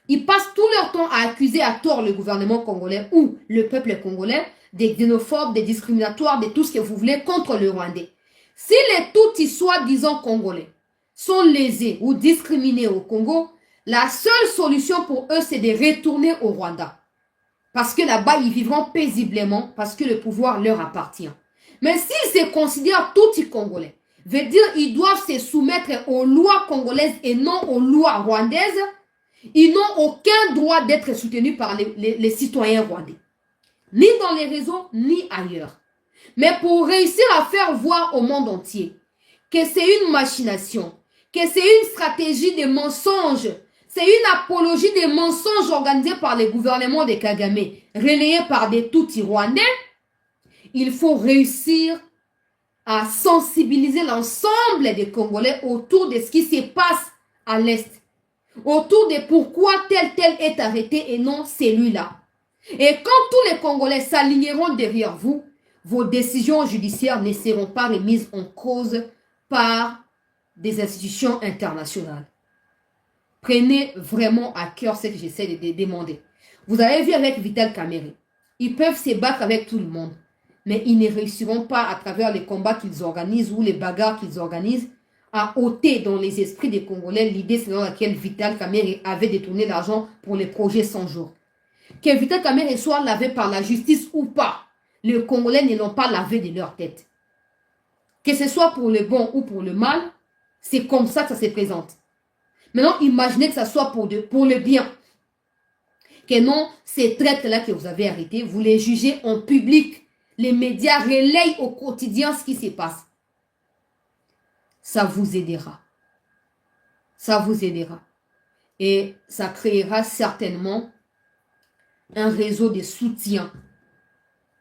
Speaker 1: Ils passent tout leur temps à accuser à tort le gouvernement congolais ou le peuple congolais des xénophobes, des discriminatoires, de tout ce que vous voulez contre le Rwandais. Si les tout soi-disant congolais sont lésés ou discriminés au Congo, la seule solution pour eux, c'est de retourner au Rwanda. Parce que là-bas, ils vivront paisiblement, parce que le pouvoir leur appartient. Mais s'ils se considèrent tout congolais, veut dire qu'ils doivent se soumettre aux lois congolaises et non aux lois rwandaises, ils n'ont aucun droit d'être soutenus par les citoyens rwandais. Ni dans les réseaux, ni ailleurs. Mais pour réussir à faire voir au monde entier que c'est une machination, que c'est une stratégie de mensonges, c'est une apologie des mensonges organisés par les gouvernements de Kagame, relayés par des Tutsis rwandais, il faut réussir à sensibiliser l'ensemble des Congolais autour de ce qui se passe à l'Est, autour de pourquoi tel est arrêté et non celui-là. Et quand tous les Congolais s'aligneront derrière vous, vos décisions judiciaires ne seront pas remises en cause par des institutions internationales. Prenez vraiment à cœur ce que j'essaie de demander. Vous avez vu avec Vital Kamerhe, ils peuvent se battre avec tout le monde, mais ils ne réussiront pas à travers les combats qu'ils organisent ou les bagarres qu'ils organisent à ôter dans les esprits des Congolais l'idée selon laquelle Vital Kamerhe avait détourné l'argent pour les projets 100 jours. Que Vital Kamerhe soit lavé par la justice ou pas, les Congolais ne l'ont pas lavé de leur tête. Que ce soit pour le bon ou pour le mal, c'est comme ça que ça se présente. Maintenant, imaginez que ça soit pour le bien. Que non, ces traites-là que vous avez arrêtées, vous les jugez en public. Les médias relayent au quotidien ce qui se passe. Ça vous aidera. Ça vous aidera. Et ça créera certainement un réseau de soutien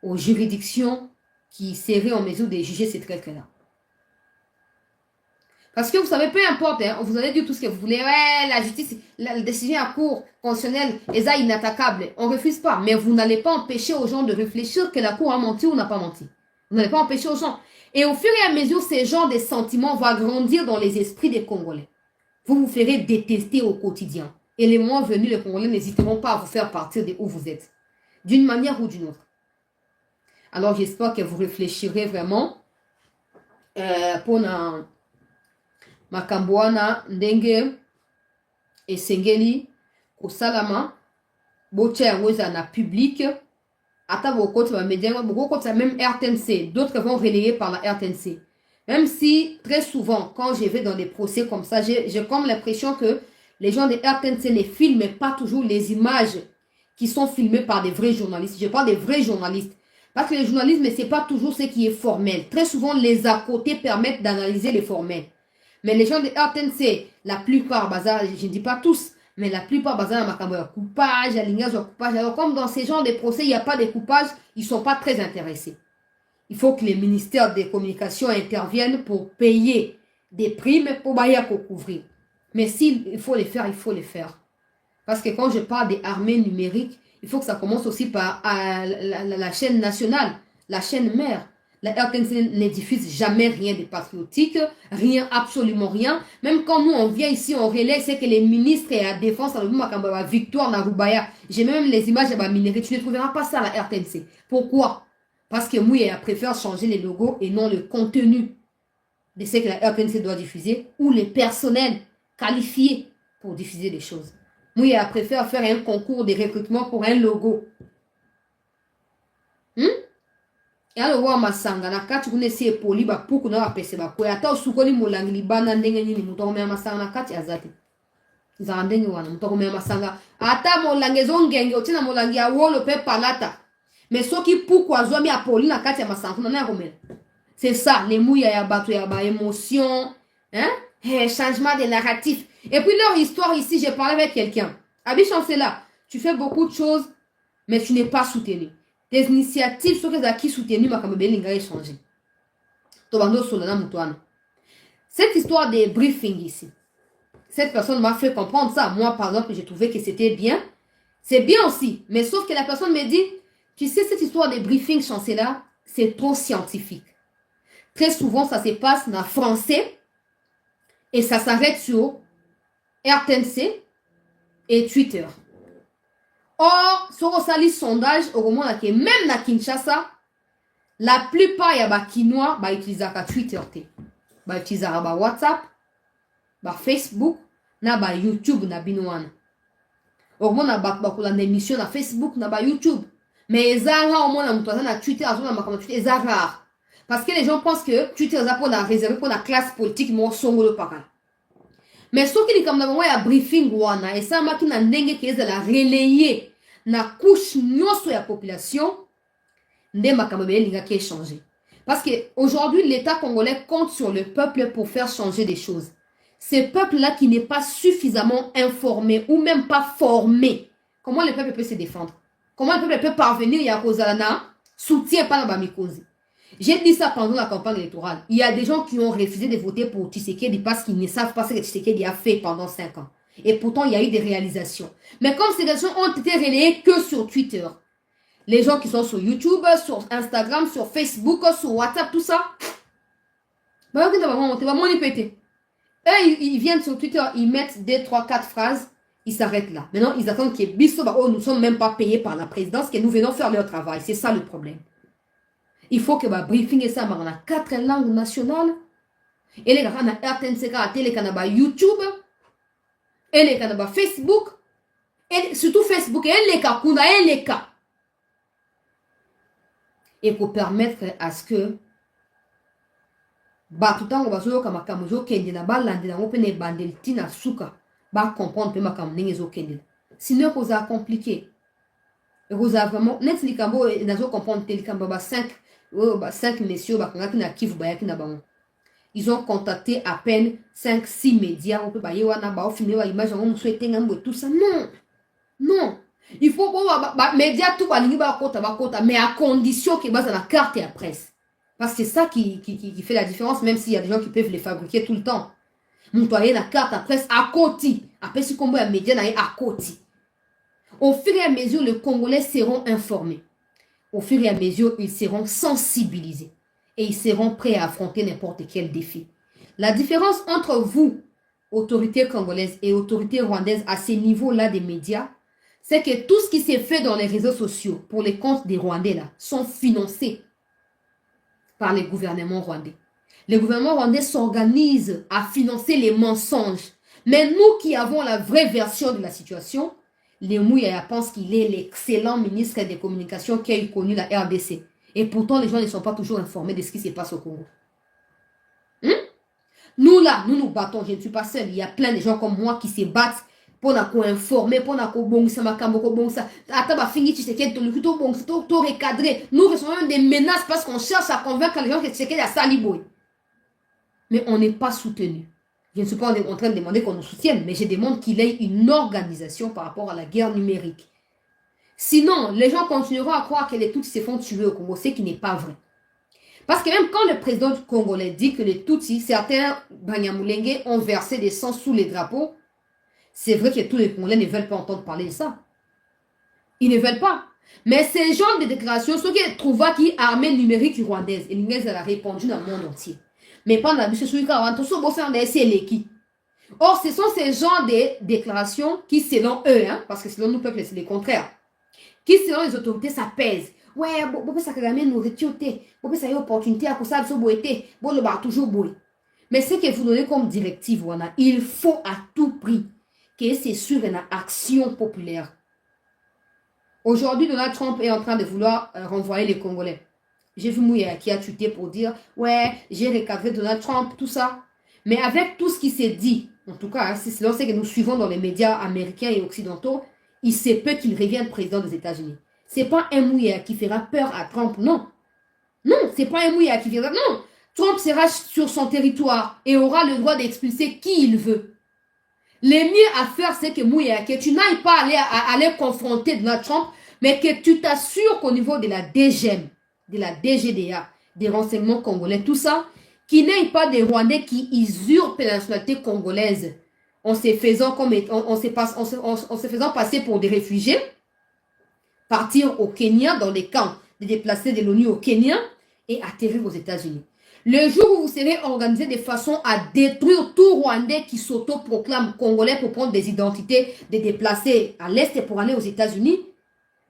Speaker 1: aux juridictions qui seraient en mesure de juger ces traites-là. Parce que vous savez, peu importe, hein, vous allez dire tout ce que vous voulez. Ouais, la justice, la décision à cour constitutionnelle est inattaquable. On ne refuse pas. Mais vous n'allez pas empêcher aux gens de réfléchir que la cour a menti ou n'a pas menti. Vous n'allez pas empêcher aux gens. Et au fur et à mesure, ces genres de sentiments vont grandir dans les esprits des Congolais. Vous vous ferez détester au quotidien. Et les moments venus, les Congolais n'hésiteront pas à vous faire partir de où vous êtes. D'une manière ou d'une autre. Alors j'espère que vous réfléchirez vraiment pour Makambouana ndenge esengeli kosalama bocha yango na public ata bokoti ba médias bokoti même RTNC, d'autres vont relayer par la RTNC. Même si très souvent quand je vais dans des procès comme ça, j'ai comme l'impression que les gens de RTNC ne filment pas toujours les images qui sont filmées par des vrais journalistes. Je parle des vrais journalistes. Parce que le journalisme, ce n'est pas toujours ce qui est formel. Très souvent, les à côté permettent d'analyser les formels. Mais les gens de RTNC, la plupart, bazar, je ne dis pas tous, mais la plupart, bazar, il y a coupage, il y a lignage, coupage. Alors, comme dans ces genres de procès, il n'y a pas de coupage, ils ne sont pas très intéressés. Il faut que les ministères des communications interviennent pour payer des primes pour couvrir. Mais s'il faut les faire, il faut les faire. Parce que quand je parle des armées numériques, il faut que ça commence aussi par la chaîne nationale, la chaîne mère. La RTNC ne diffuse jamais rien de patriotique, rien, absolument rien. Même quand nous, on vient ici, on relaie, c'est que les ministres et la défense, la victoire, na Rubaya. J'ai même les images de la minerie. Tu ne trouveras pas ça à la RTNC. Pourquoi? Parce que Mouya préfère changer les logos et non le contenu de ce que la RTNC doit diffuser ou les personnels qualifiés pour diffuser des choses. Mouya préfère faire un concours de recrutement pour un logo. Et alors, on masanga na kati kune si poli ba puku na wapese ba kwe ata usukoli mulangi libana ndenge nini mutoko mea masanga na kati azati za ndenge wana mutoko mea masanga ata mulangi zongenge otina mulangi ya wolo pe palata mais soki puku azwami apoli na kati ya masanga na komela. C'est ça les mouya ya bato ya ba émotion, hein, changement de narratif. Et puis leur histoire ici, j'ai parlé avec quelqu'un. Abi Chancela, tu fais beaucoup de choses mais tu n'es pas soutenu. Des initiatives sur les acquis soutenus, ma échangé. Cette histoire des briefings ici, cette personne m'a fait comprendre ça. Moi, par exemple, j'ai trouvé que c'était bien. C'est bien aussi. Mais sauf que la personne me dit, tu sais, cette histoire des briefings, Chancela, c'est trop scientifique. Très souvent, ça se passe en français et ça s'arrête sur RTNC et Twitter. Or, sur le sondage, au moment où même na Kinshasa, la plupart ya ba Kinois ba utilisaka Twitter te. Ba utilisaka ba WhatsApp, ba Facebook, na ba YouTube na binoana. Au moment où ba kola émission na Facebook na ba YouTube. Mais ezara au moment où na Twitter, azona makama Twitter ezara. Parce que les gens pensent que Twitter est pour la réserver pour la classe politique mo songolo pakala. Mais ce qui est comme dans un briefing wana et ça maki na ndenge qui est la relayer na couche nyonso ya population nde makambo linga qui changer. Parce que aujourd'hui l'État congolais compte sur le peuple pour faire changer des choses. Ce peuple là qui n'est pas suffisamment informé ou même pas formé, comment le peuple peut se défendre? Comment le peuple peut parvenir ya kozalana soutien par la bamikozi? J'ai dit ça pendant la campagne électorale. Il y a des gens qui ont refusé de voter pour Tshisekedi parce qu'ils ne savent pas ce que Tshisekedi a fait pendant 5 ans. Et pourtant, il y a eu des réalisations. Mais comme ces réalisations ont été relayées que sur Twitter, les gens qui sont sur YouTube, sur Instagram, sur Facebook, sur WhatsApp, tout ça, bah, eux, ils viennent sur Twitter, ils mettent 2, 3, 4 phrases, ils s'arrêtent là. Maintenant, ils attendent qu'il y ait biso, bah, oh, nous ne sommes même pas payés par la présidence, que nous venons faire leur travail. C'est ça le problème. Il faut que le briefing ça dans 4 langues nationales. Et les gars, na RTNC, à télé, na YouTube, et les gars, na Facebook, et surtout Facebook, et les gars, et les cas. Et pour permettre à ce que ba tout temps ba zo kama kamuzo kende na balande na opene bandelti na suka ba comprendre pe makam ningezo kende. Sinon ko za compliqué. Et ko za vraiment net likambo na zo comprendre tel kamba ba 5 messieurs ba kanga na kivu ba yakina bango. Ils ont contacté à peine 5-6 médias on peut ba yewana ba filmer wa image on souhaiter ngambo tout ça non. Il faut ba médias tout ba lingi ba kota mais à condition que base la carte et la presse. Parce que c'est ça qui fait la différence, même s'il y a des gens qui peuvent les fabriquer tout le temps. Montoyer la carte à presse à côté. Après, si on a média à côté. Au fur et à mesure, les Congolais seront informés. Au fur et à mesure, ils seront sensibilisés. Et ils seront prêts à affronter n'importe quel défi. La différence entre vous, autorités congolaises et autorités rwandaises, à ces niveaux-là des médias, c'est que tout ce qui s'est fait dans les réseaux sociaux pour les comptes des Rwandais là, sont financés par les gouvernements rwandais. Les gouvernements rwandais s'organisent à financer les mensonges. Mais nous qui avons la vraie version de la situation, les Mouyaya pensent qu'il est l'excellent ministre des Communications qui a eu connu la RDC. Et pourtant, les gens ne sont pas toujours informés de ce qui se passe au Congo. Nous là, nous nous battons. Je ne suis pas seul. Il y a plein de gens comme moi qui se battent pour informer, pour bongisa makambo ko bongisa ata ba fingi Tshisekedi to lukuto bongisa to recadrer. Nous recevons des menaces parce qu'on cherche à convaincre les gens que Tshisekedi a saliboy. Mais on n'est pas soutenu. Je ne suis pas en train de demander qu'on nous soutienne, mais je demande qu'il y ait une organisation par rapport à la guerre numérique. Sinon, les gens continueront à croire que les Tutsis se font tuer au Congo, ce qui n'est pas vrai. Parce que même quand le président congolais dit que les Tutsis, certains Banyamulenge ont versé des sangs sous les drapeaux, c'est vrai que tous les Congolais ne veulent pas entendre parler de ça. Ils ne veulent pas. Mais ces genres de déclarations, ceux qui trouvent qui armée numérique rwandaise, et l'Inglise a répandu dans le monde entier. Mais pendant la mission, or, ce sont ces genres de déclarations qui, selon eux, parce que selon nous, peuple, c'est le contraire, qui, selon les autorités, ça pèse. Ouais, ça ramène nourriture, ça y a opportunité à ça, toujours boy. Mais ce que vous donnez comme directive, il faut à tout prix que c'est sur une action populaire. Aujourd'hui, Donald Trump est en train de vouloir renvoyer les Congolais. J'ai vu Mouya qui a tweeté pour dire ouais, j'ai recadré Donald Trump, tout ça. Mais avec tout ce qui s'est dit, en tout cas, c'est ce que nous suivons dans les médias américains et occidentaux, il se peut qu'il revienne président des États-Unis. C'est pas un Mouya qui fera peur à Trump, non. Non, c'est pas un Mouya qui fera... Non, Trump sera sur son territoire et aura le droit d'expulser qui il veut. Le mieux à faire, c'est que Mouya, que tu n'ailles pas aller confronter Donald Trump, mais que tu t'assures qu'au niveau de la DGM, de la DGDA, des renseignements congolais, tout ça, qu'il n'y ait pas des Rwandais qui usurpent la nationalité congolaise en se faisant, passer pour des réfugiés, partir au Kenya, dans les camps de déplacés de l'ONU au Kenya et atterrir aux États-Unis. Le jour où vous serez organisé de façon à détruire tout Rwandais qui s'auto-proclame congolais pour prendre des identités de déplacés à l'Est et pour aller aux États-Unis,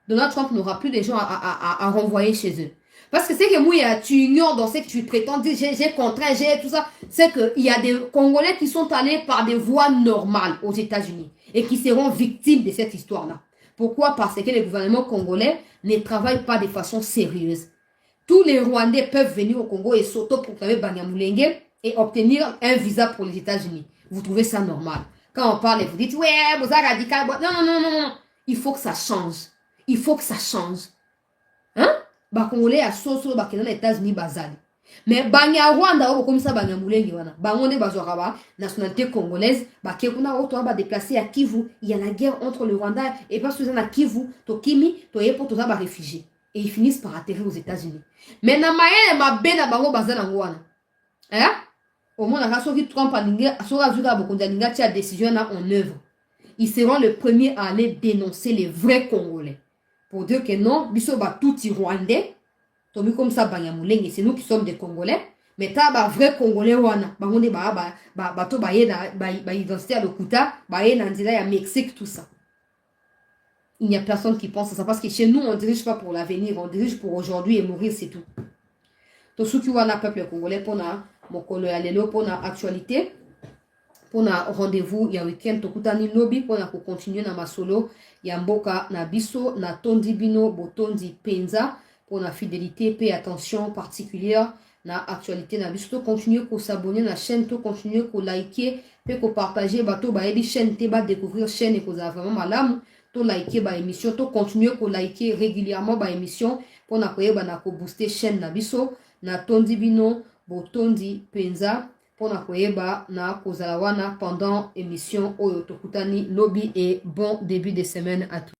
Speaker 1: Donald Trump n'aura plus de gens à renvoyer chez eux. Parce que c'est que Mouya, tu ignores dans ce que tu prétends dire, j'ai contraint, j'ai tout ça. C'est qu'il y a des Congolais qui sont allés par des voies normales aux États-Unis et qui seront victimes de cette histoire-là. Pourquoi? Parce que les gouvernements congolais ne travaillent pas de façon sérieuse. Tous les Rwandais peuvent venir au Congo et s'auto-proclamer Banyamulenge et obtenir un visa pour les États-Unis. Vous trouvez ça normal? Quand on parle, vous dites, ouais, vous êtes radical. Non. Il faut que ça change. Il faut que ça change. Hein? Congolais à Soso, dans les États-Unis, bazali. Mais Banya Rwanda, comme ça, Banyamulenge, Bangonde Bazoraba, nationalité congolaise, Kekuna, va déplacer à Kivu. Il y a la guerre entre le Rwanda et parce que vous êtes à Kivu, Tokimi, Toyepo, Toza, réfugiés. Et ils finissent par atterrir aux États-Unis. Mais na maye ma bena bango bazana ngwana. Hein? Au moins la raison qui Trump a linga, sera vu beaucoup de linga tia décision là en œuvre. Ils seront les premiers à aller dénoncer les vrais Congolais. Pour dire que non, biso ba tout Rwandais, tomi comme ça Banyamulenge, c'est nous qui sommes des Congolais, mais ta ba vrai Congolais wana, bango ba to ba yena ba identité à l'Okuta, ba yena nzila ya Mexique tout ça. Il n'y a personne qui pense à ça. Parce que chez nous, on ne dirige pas pour l'avenir. On dirige pour aujourd'hui et mourir, c'est tout. Donc, ce qui est peuple congolais, pour mon collègue, pour l'actualité, pour un rendez-vous, il y a un week-end, Tokutani Lobby, pour continuer dans ma solo, il y a Mboka, na biso, na tondi bino, botondi penza, pour la fidélité, paix, attention particulière, na actualité, na biso, continuer pour s'abonner na chaîne, continuer pour liker, pour partager, bato, ba edi chaîne, ba découvrir chaîne et pour vraiment malam. To liker ba émission, to continuer ko liker régulièrement ba émission pour na koyeba na ko booster chaîne na biso na tondi bino botondi penza pour na koyeba na kozala wana pendant émission oyo tokutani lobby et bon début de semaine à tous.